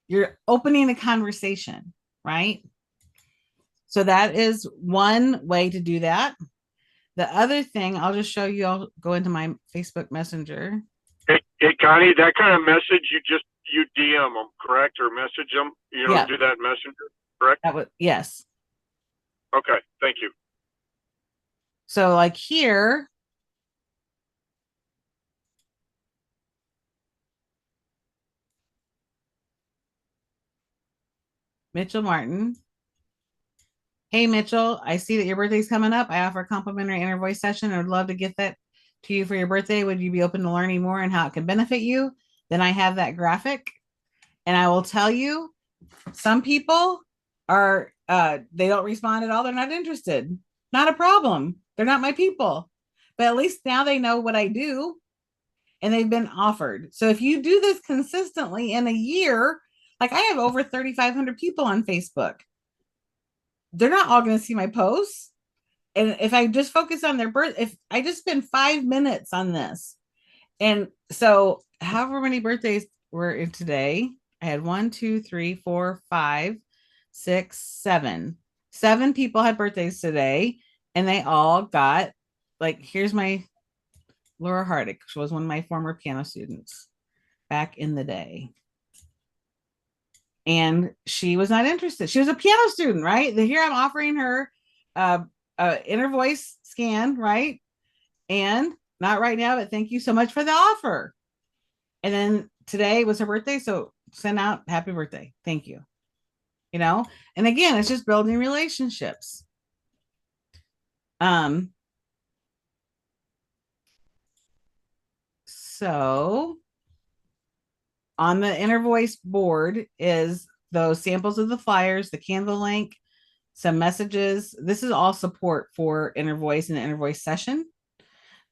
You're opening a conversation, right? So that is one way to do that. The other thing, I'll just show you, I'll go into my Facebook Messenger. Hey, Connie, that kind of message you DM them, correct? Or message them? You don't do that in Messenger, correct? Yes. Okay, thank you. So like here, Mitchell Martin. Hey, Mitchell, I see that your birthday's coming up. I offer a complimentary inner voice session. I would love to get that to you for your birthday. Would you be open to learning more and how it can benefit you? Then I have that graphic. And I will tell you, some people are, they don't respond at all. They're not interested. Not a problem. They're not my people. But at least now they know what I do and they've been offered. So if you do this consistently in a year, like I have over 3,500 people on Facebook. They're not all going to see my posts. And if I just focus on their birth, if I just spend 5 minutes on this, and so however many birthdays were in today, I had 1, 2, 3, 4, 5, 6, 7. 7 people had birthdays today, and they all got, like, here's my Laura Hardick. She was one of my former piano students back in the day. And she was not interested. She was a piano student, right? Here I'm offering her inner voice scan, right? And not right now, but thank you so much for the offer. And then today was her birthday, so send out happy birthday. Thank you. And again, it's just building relationships. So on the Inner Voice board is those samples of the flyers, the Canva link, some messages. This is all support for Inner Voice and the Inner Voice session.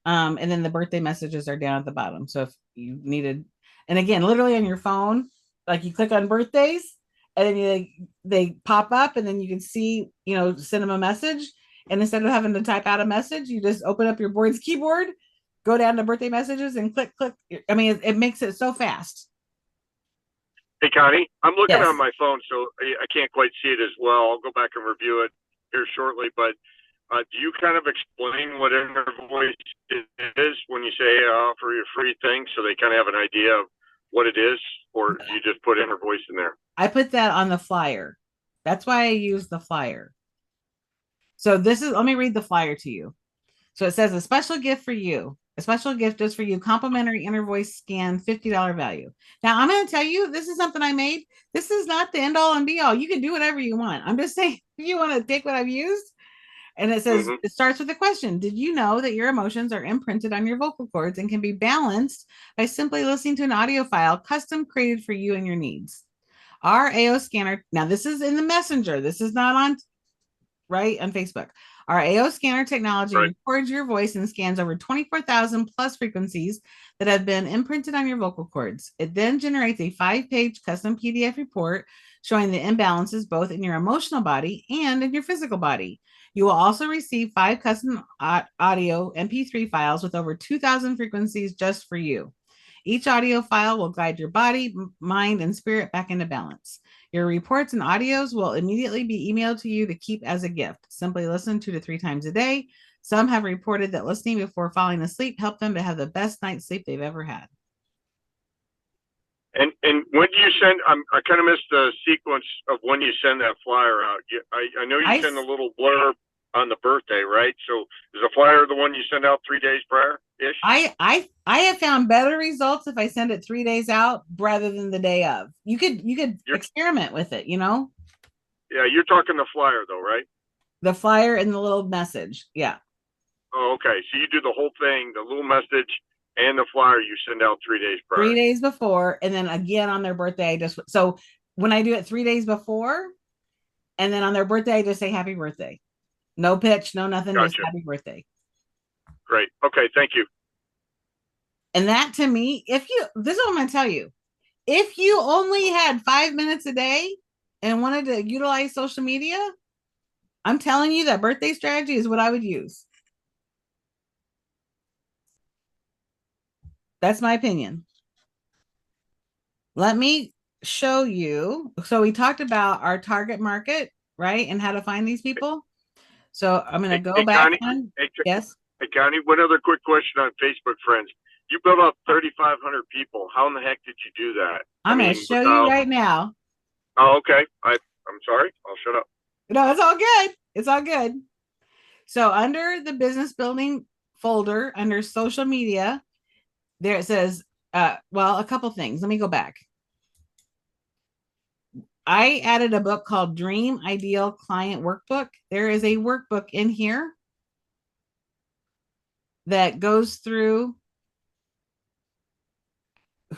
And then the birthday messages are down at the bottom. So if you needed, and again, literally on your phone, like you click on birthdays and then they pop up and then you can see, send them a message. And instead of having to type out a message, you just open up your board's keyboard, go down to birthday messages and click. I mean, it makes it so fast. Hey, Connie, I'm looking Yes. on my phone, so I can't quite see it as well. I'll go back and review it here shortly. But do you kind of explain what Inner Voice is when you say I offer you a free thing, so they kind of have an idea of what it is, or do you just put Inner Voice in there? I put that on the flyer. That's why I use the flyer. So let me read the flyer to you. So it says a special gift for you. A special gift just for you, complimentary Inner Voice scan, $50 value. Now, I'm going to tell you, this is something I made. This is not the end all and be all. You can do whatever you want. I'm just saying, if you want to take what I've used, and it says, It starts with a question. Did you know that your emotions are imprinted on your vocal cords and can be balanced by simply listening to an audio file custom created for you and your needs? Our AO scanner, now this is in the messenger. This is not on Facebook. Our AO scanner technology records your voice and scans over 24,000 plus frequencies that have been imprinted on your vocal cords. It then generates a 5-page custom PDF report showing the imbalances both in your emotional body and in your physical body. You will also receive 5 custom audio MP3 files with over 2,000 frequencies just for you. Each audio file will guide your body, mind, and spirit back into balance. Your reports and audios will immediately be emailed to you to keep as a gift. Simply listen 2 to 3 times a day. Some have reported that listening before falling asleep helped them to have the best night's sleep they've ever had. And when do you send? I kind of missed the sequence of when you send that flyer out. I know you send a little blurb on the birthday, right? So is the flyer the one you send out 3 days prior ish? I have found better results if I send it 3 days out rather than the day of. You could experiment with it, Yeah, you're talking the flyer though, right? The flyer and the little message. Yeah. Oh, okay. So you do the whole thing, the little message and the flyer you send out 3 days prior. 3 days before, and then again on their birthday. So when I do it 3 days before, and then on their birthday, I just say happy birthday. No pitch, no nothing, Gotcha. Just happy birthday. Great. Okay, thank you. And that to me, this is what I'm going to tell you. If you only had 5 minutes a day and wanted to utilize social media, I'm telling you that birthday strategy is what I would use. That's my opinion. Let me show you. So we talked about our target market, right? And how to find these people. So I'm going to go back. Connie, yes. Hey, Connie, one other quick question on Facebook friends. You built up 3,500 people. How in the heck did you do that? I'm going to show you right now. Oh, okay. I'm sorry. I'll shut up. No, it's all good. It's all good. So under the business building folder, under social media, there it says, a couple things. Let me go back. I added a book called Dream Ideal Client Workbook. There is a workbook in here that goes through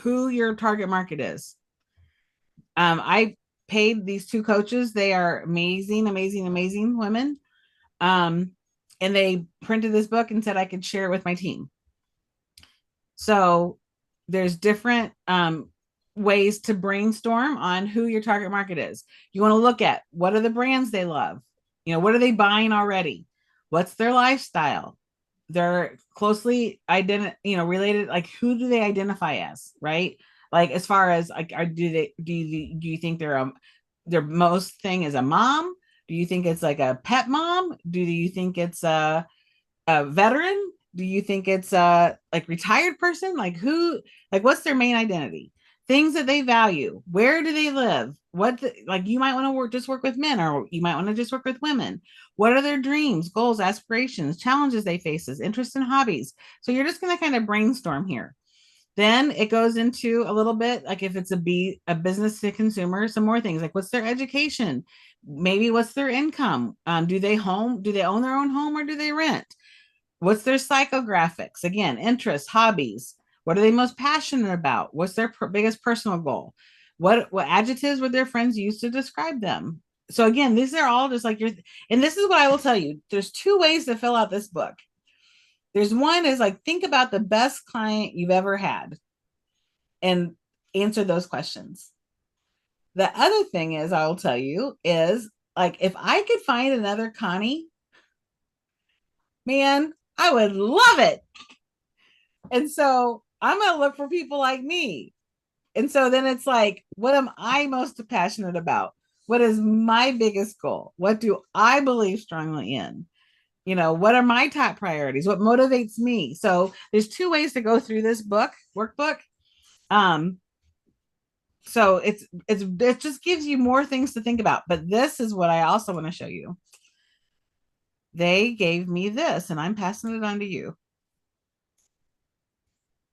who your target market is. I paid these 2 coaches. They are amazing, amazing, amazing women. And they printed this book and said I could share it with my team. So there's different ways to brainstorm on who your target market is. You want to look at what are the brands they love? What are they buying already? What's their lifestyle? They're closely related. Like, who do they identify as, right? Like, as far as like, do you think their most thing is a mom? Do you think it's like a pet mom? Do you think it's a veteran? Do you think it's a like retired person? Like what's their main identity? Things that they value. Where do they live? You might want to just work with men, or you might want to just work with women. What are their dreams, goals, aspirations, challenges they faces, interests and hobbies? So you're just going to kind of brainstorm here. Then it goes into a little bit, like if it's a business to consumer, some more things like what's their education? Maybe what's their income? Do they own their own home or do they rent? What's their psychographics? Again, interests, hobbies. What are they most passionate about? What's their biggest personal goal? What adjectives would their friends use to describe them? So again, these are all just like and this is what I will tell you. There's two ways to fill out this book. There's one is like, think about the best client you've ever had and answer those questions. The other thing is, I will tell you, is like, if I could find another Connie, man, I would love it. And so I'm going to look for people like me. And so then it's like, what am I most passionate about? What is my biggest goal? What do I believe strongly in? You know, what are my top priorities? What motivates me? So there's two ways to go through this workbook. So it just gives you more things to think about. But this is what I also want to show you. They gave me this, and I'm passing it on to you.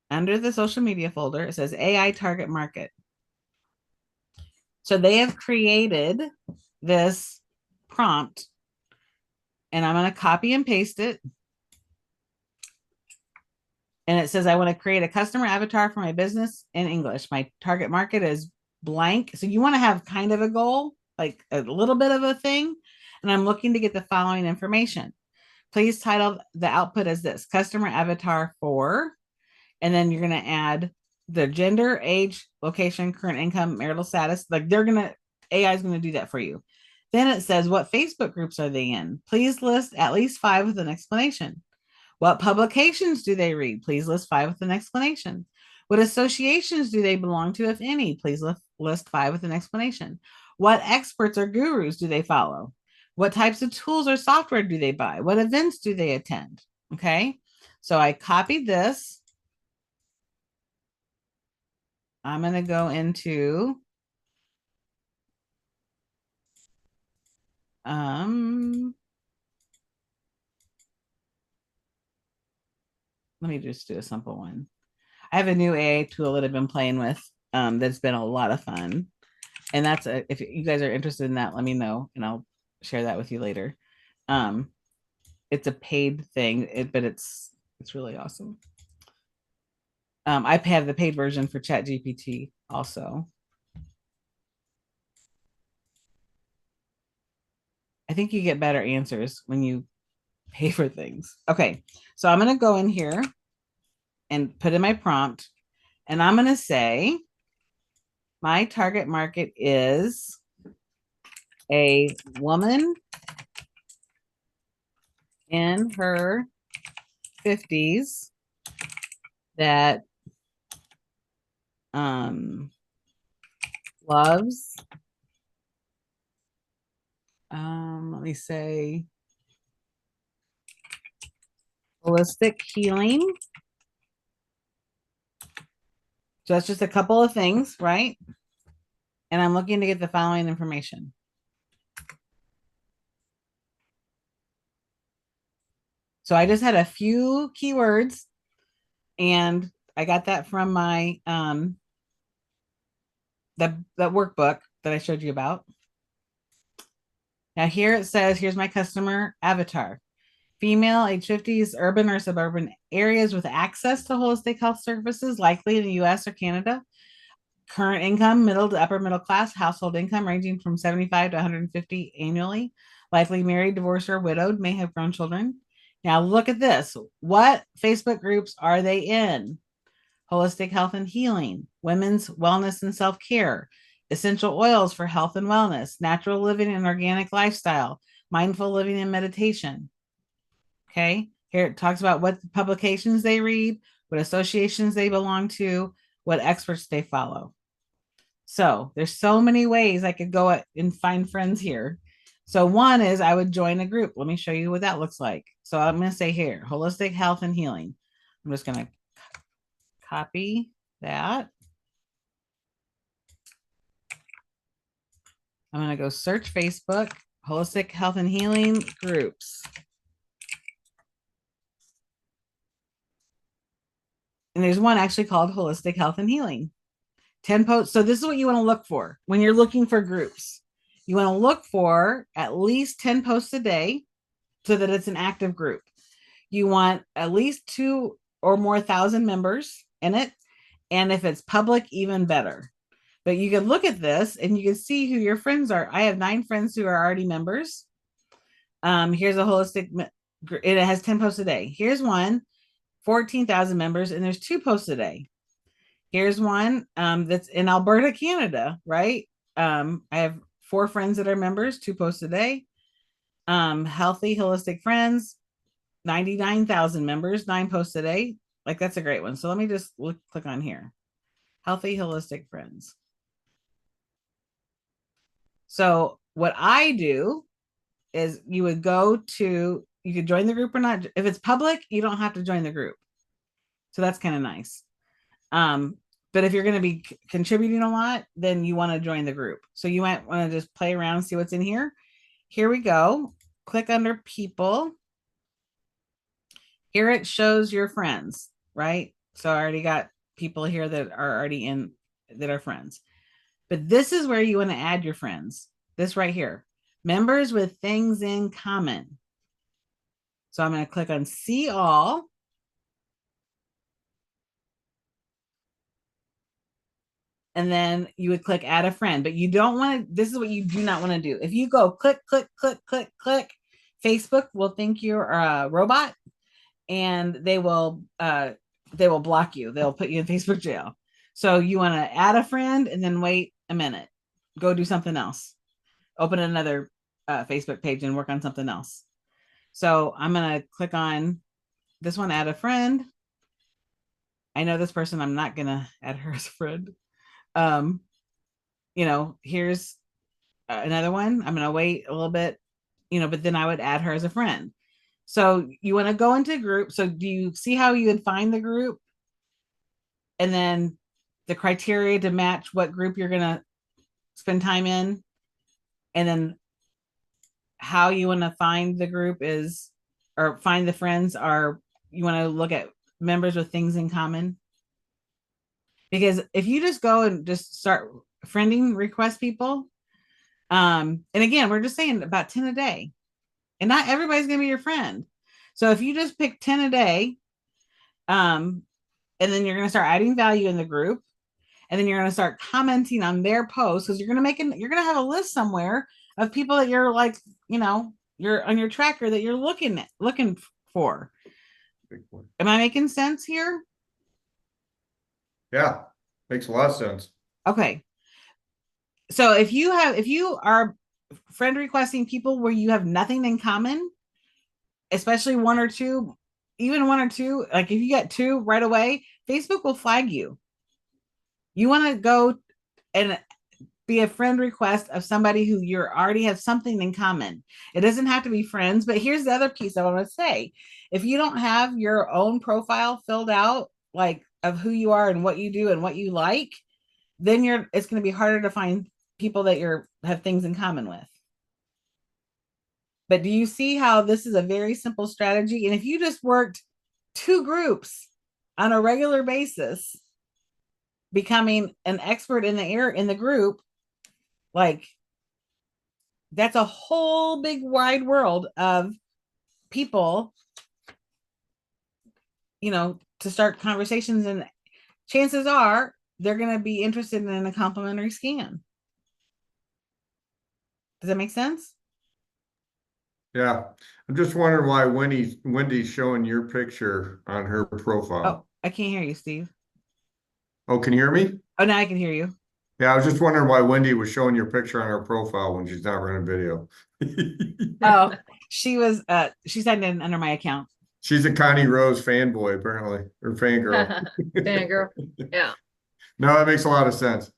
Under the social media folder, it says AI target market. So they have created this prompt, and I'm going to copy and paste it. And it says, I want to create a customer avatar for my business in English. My target market is blank. So you want to have kind of a goal, like a little bit of a thing. And I'm looking to get the following information. Please title the output as this: customer avatar for, and then you're going to add the gender, age, location, current income, marital status. Like AI is going to do that for you. Then it says, what Facebook groups are they in? Please list at least 5 with an explanation. What publications do they read? Please list 5 with an explanation. What associations do they belong to, if any? Please list 5 with an explanation. What experts or gurus do they follow? What types of tools or software do they buy? What events do they attend? Okay, so I copied this. I'm going to go into let me just do a simple one. I have a new AI tool that I've been playing with that's been a lot of fun. And that's if you guys are interested in that, let me know and I'll share that with you later. It's a paid thing, but it's really awesome. I have the paid version for ChatGPT also. I think you get better answers when you pay for things. Okay, so I'm going to go in here and put in my prompt, and I'm going to say my target market is a woman in her 50s that loves let me say holistic healing. So that's just a couple of things, right? And I'm looking to get the following information. So I just had a few keywords, and I got that from my that workbook that I showed you about. Now here it says, here's my customer avatar. Female, age 50s, urban or suburban areas with access to holistic health services, likely in the US or Canada. Current income, middle to upper middle class, household income ranging from 75 to 150 annually. Likely married, divorced, or widowed, may have grown children. Now look at this. What Facebook groups are they in? Holistic health and healing, women's wellness and self-care, essential oils for health and wellness, natural living and organic lifestyle, mindful living and meditation. Okay, here it talks about what publications they read, what associations they belong to, what experts they follow. So there's so many ways I could go and find friends here. So one is I would join a group. Let me show you what that looks like. So I'm going to say here, holistic health and healing. I'm just going to copy that. I'm going to go search Facebook, holistic health and healing groups. And there's one actually called holistic health and healing. 10 posts. So this is what you want to look for when you're looking for groups. You want to look for at least 10 posts a day so that it's an active group. You want at least 2 or more thousand members in it. And if it's public, even better. But you can look at this and you can see who your friends are. I have 9 friends who are already members. Here's a holistic, it has 10 posts a day. Here's one, 14,000 members, and there's 2 posts a day. Here's one that's in Alberta, Canada, right? I have 4 friends that are members, 2 posts a day. Healthy Holistic Friends, 99,000 members, 9 posts a day. Like, that's a great one. So let me just click on here. Healthy Holistic Friends. So what I do is you would go to, you could join the group or not. If it's public, you don't have to join the group. So that's kind of nice. But if you're going to be contributing a lot, then you want to join the group. So you might want to just play around, see what's in here. Here we go. Click under people. Here it shows your friends, right? So I already got people here that are already in, that are friends. But this is where you want to add your friends. This right here. Members with things in common. So I'm going to click on see all. And then you would click add a friend, but you don't want to, this is what you do not want to do. If you go click, click, click, click, click, Facebook will think you're a robot and they will block you. They'll put you in Facebook jail. So you want to add a friend and then wait a minute, go do something else, open another Facebook page and work on something else. So I'm going to click on this one, add a friend. I know this person, I'm not going to add her as a friend. Here's another one. I'm going to wait a little bit, but then I would add her as a friend. So you want to go into a group. So do you see how you would find the group? And then the criteria to match what group you're going to spend time in. And then how you want to find the group is, or find the friends are, you want to look at members with things in common. Because if you just go and just start friending request people, and again, we're just saying about 10 a day, and not everybody's going to be your friend. So if you just pick 10 a day, and then you're going to start adding value in the group, and then you're going to start commenting on their posts, because you're going to have a list somewhere of people that you're like, you're on your tracker that you're looking for. Am I making sense here? Yeah, makes a lot of sense. Okay. So if you are friend requesting people where you have nothing in common, especially 1 or 2, even 1 or 2, like if you get 2 right away, Facebook will flag you. You want to go and be a friend request of somebody who you already have something in common. It doesn't have to be friends, but here's the other piece I want to say. If you don't have your own profile filled out, like of who you are and what you do and what you like, then it's going to be harder to find people that have things in common with. But do you see how this is a very simple strategy? And if you just worked 2 groups on a regular basis, becoming an expert in the group, like that's a whole big wide world of people, to start conversations, and chances are they're going to be interested in a complimentary scan. Does that make sense? Yeah. I'm just wondering why Wendy's showing your picture on her profile. Oh, I can't hear you, Steve. Oh, can you hear me? Oh, now I can hear you. Yeah, I was just wondering why Wendy was showing your picture on her profile when she's not running video. Oh, she signed in under my account. She's a Connie Rose fanboy, apparently, or fangirl. Fangirl. Yeah. No, that makes a lot of sense.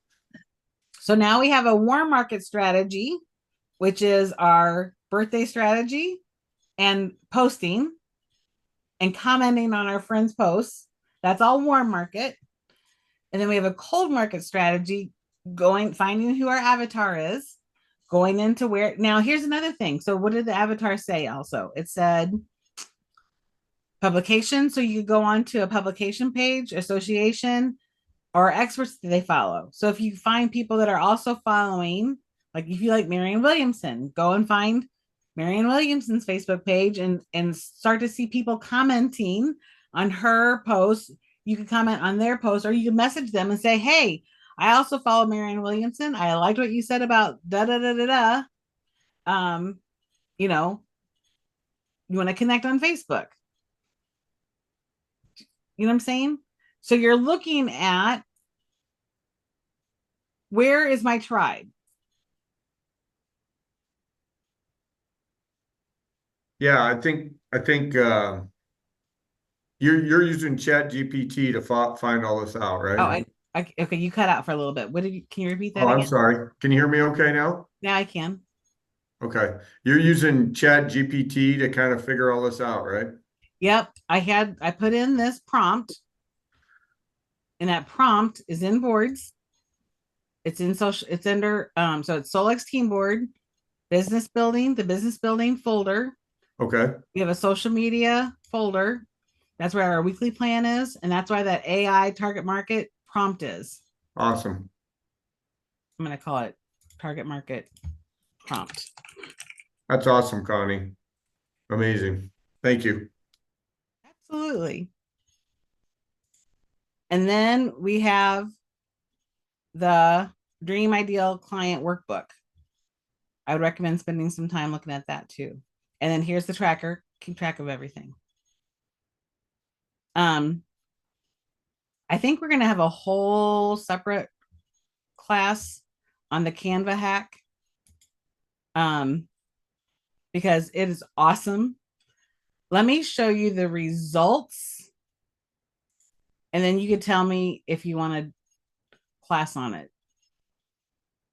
So now we have a warm market strategy, which is our birthday strategy, and posting and commenting on our friends' posts. That's all warm market. And then we have a cold market strategy, finding who our avatar is, going into where. Now, here's another thing. So what did the avatar say also? It said publication. So you could go on to a publication page, association, or experts that they follow. So if you find people that are also following, like if you like Marianne Williamson, go and find Marianne Williamson's Facebook page and start to see people commenting on her posts. you can comment on their post, or you can message them and say, hey, I also follow Marianne Williamson. I liked what you said about da da da da da. You know, you want to connect on Facebook. You know what I'm saying? So you're looking at, where is my tribe? Yeah, I think you're using Chat GPT to find all this out, right? Oh, okay, you cut out for a little bit. Can you repeat that Oh, I'm again? sorry. Can you hear me okay now? Yeah, I can. Okay. You're using Chat GPT to kind of figure all this out, right? Yep. I put in this prompt, and that prompt is in boards. It's in social, it's under so it's Solex Team Board, business building, the business building folder. Okay. We have a social media folder. That's where our weekly plan is, and that's why that AI target market prompt is. Awesome. I'm going to call it target market prompt. That's awesome, Connie. Amazing. Thank you. Absolutely. And then we have the Dream Ideal Client Workbook. I would recommend spending some time looking at that too. And then here's the tracker. Keep track of everything. I think we're going to have a whole separate class on the Canva hack, because it is awesome. Let me show you the results, and then you could tell me if you want a class on it.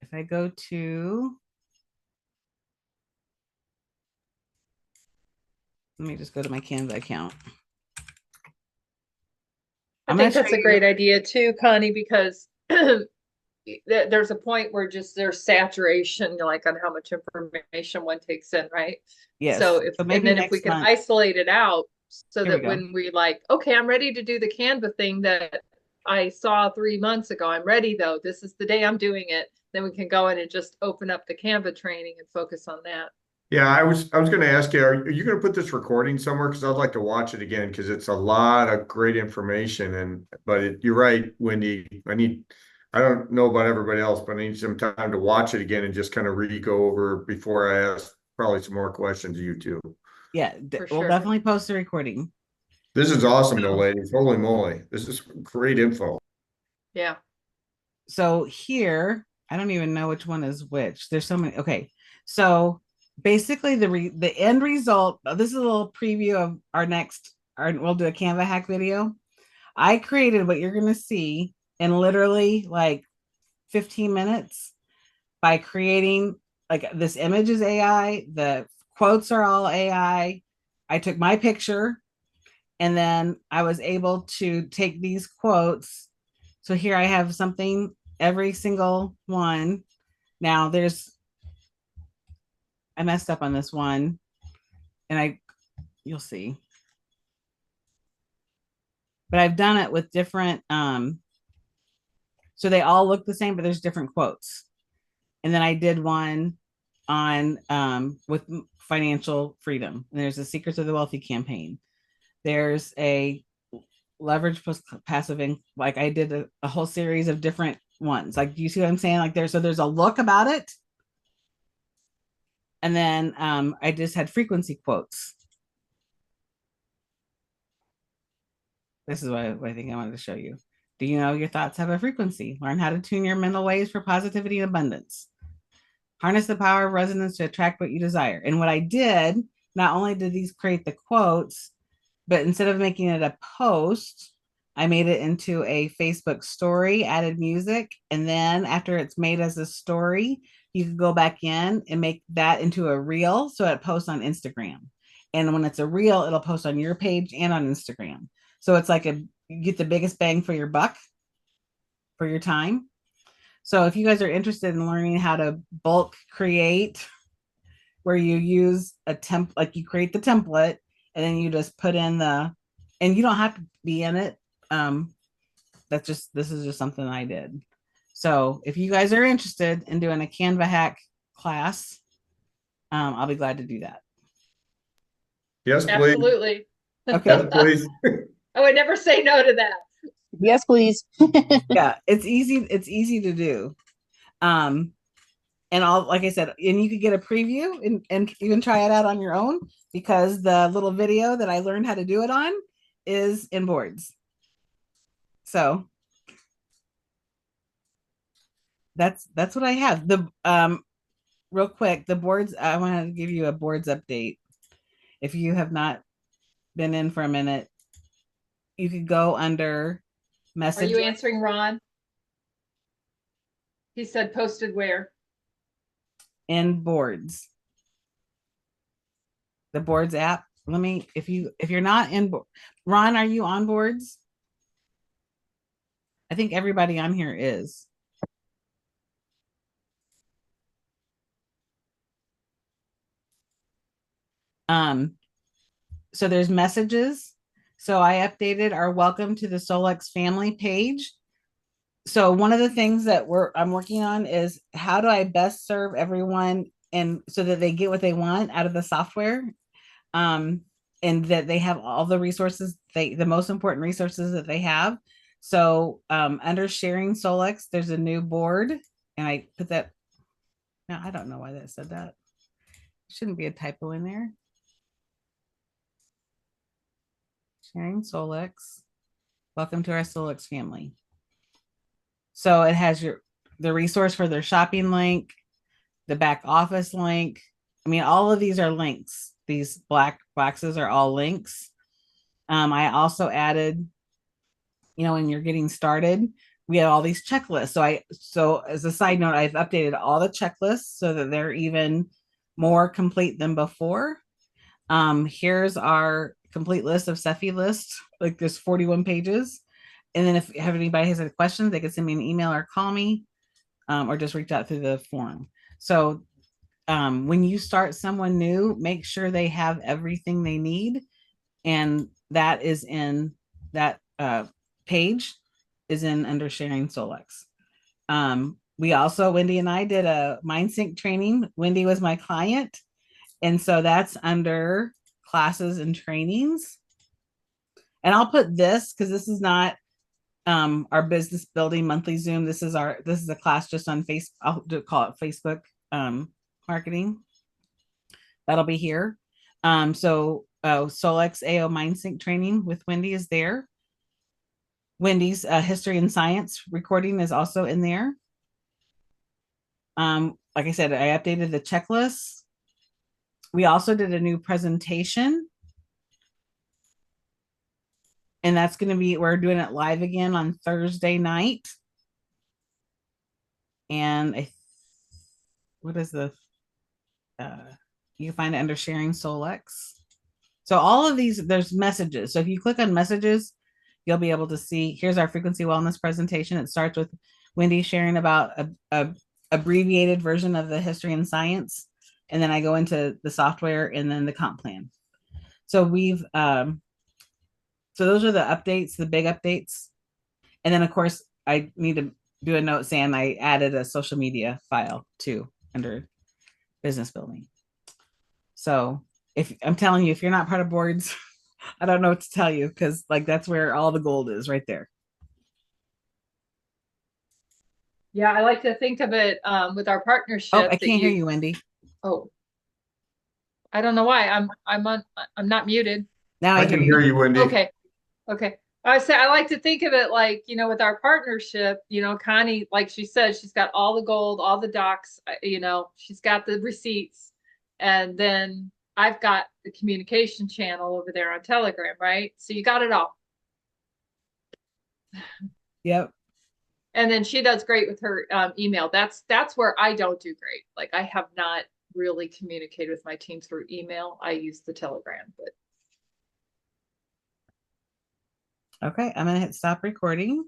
If I go to, let me just go to my Canva account. I think that's a great idea too, Connie, because there's a point where just there's saturation, like on how much information one takes in, right? Yes. So if we can isolate it out so that when we like, okay, I'm ready to do the Canva thing that I saw 3 months ago, I'm ready though, this is the day I'm doing it, then we can go in and just open up the Canva training and focus on that. Yeah, I was going to ask you, are you going to put this recording somewhere? Because I'd like to watch it again, because it's a lot of great information. But you're right, Wendy. I don't know about everybody else, but I need some time to watch it again and just kind of re-go over before I ask probably some more questions of you too. Yeah, we'll definitely post the recording. This is awesome though, ladies. Holy moly. This is great info. Yeah. So here, I don't even know which one is which. There's so many. Okay. So basically the end result, this is a little preview of we'll do a Canva hack video. I created what you're going to see in literally like 15 minutes by creating, like, this image is AI, the quotes are all AI. I took my picture, and then I was able to take these quotes. So here I have something, every single one. Now I messed up on this one, and you'll see. But I've done it with different, so they all look the same, but there's different quotes. And then I did one on with financial freedom. And there's the Secrets of the Wealthy campaign. There's a leverage plus passive income. Like I did a whole series of different ones. Like, do you see what I'm saying? Like there's a look about it. And then I just had frequency quotes. This is what I think I wanted to show you. Do you know your thoughts have a frequency? Learn how to tune your mental waves for positivity and abundance. Harness the power of resonance to attract what you desire. And what I did, not only did these create the quotes, but instead of making it a post, I made it into a Facebook story, added music. And then after it's made as a story, you can go back in and make that into a reel. So it posts on Instagram. And when it's a reel, it'll post on your page and on Instagram. So it's like you get the biggest bang for your buck, for your time. So if you guys are interested in learning how to bulk create, where you use a template, like you create the template and then you just put in and you don't have to be in it. This is just something I did. So if you guys are interested in doing a Canva hack class, I'll be glad to do that. Yes, please. Absolutely. Okay. Yes, please. I would never say no to that. Yes, please. Yeah, it's easy to do. Um, and all, like I said, and you could get a preview and you can try it out on your own, because the little video that I learned how to do it on is in Boards. So that's what I have. The real quick, the Boards, I want to give you a Boards update. If you have not been in for a minute, you could go under Are messages. you answering Ron? He said posted where? In Boards. The Boards app. Let me, if you're not in, Ron, are you on Boards? I think everybody on here is. So there's messages. So I updated our welcome to the Solex family page. So one of the things that I'm working on is, how do I best serve everyone and so that they get what they want out of the software, and that they have all the resources, the most important resources that they have. So under sharing Solex, there's a new board, and I put that. Now I don't know why that said that. Shouldn't be a typo in there. Sharing Solex. Welcome to our Solex family. So it has the resource for their shopping link, the back office link. I mean, all of these are links. These black boxes are all links. I also added, when you're getting started, we have all these checklists. So as a side note, I've updated all the checklists so that they're even more complete than before. Here's our complete list of Cephi list. Like, there's 41 pages. And then if anybody has any questions, they can send me an email or call me, or just reach out through the forum. So when you start someone new, make sure they have everything they need. And that is in that page is in under sharing Solex. We also, Wendy and I did a MindSync training. Wendy was my client. And so that's under classes and trainings. And I'll put this, because this is not our business building monthly Zoom. This is a class just on Facebook. I'll call it Facebook marketing. That'll be here. So Solex AO MindSync training with Wendy is there. Wendy's history and science recording is also in there. Like I said, I updated the checklist. We also did a new presentation. And that's going to be, we're doing it live again on Thursday night. And what is the, you can find it under sharing Solex. So all of these, there's messages. So if you click on messages, you'll be able to see, here's our frequency wellness presentation. It starts with Wendy sharing about a abbreviated version of the history and science. And then I go into the software and then the comp plan. So so those are the updates, the big updates. And then of course, I need to do a note saying I added a social media file too under business building. So if I'm telling you, if you're not part of Boards, I don't know what to tell you, because like that's where all the gold is, right there. Yeah, I like to think of it with our partnership. Oh, I can't hear you, Wendy. Oh, I don't know why. I'm not muted. Now I can hear you, Wendy. Okay. I like to think of it like, with our partnership, Connie, like she said, she's got all the gold, all the docs, she's got the receipts, and then I've got the communication channel over there on Telegram, right? So you got it all. Yep. And then she does great with her email. That's where I don't do great. Like, I have not really communicated with my team through email. I use the Telegram, but. Okay, I'm gonna hit stop recording.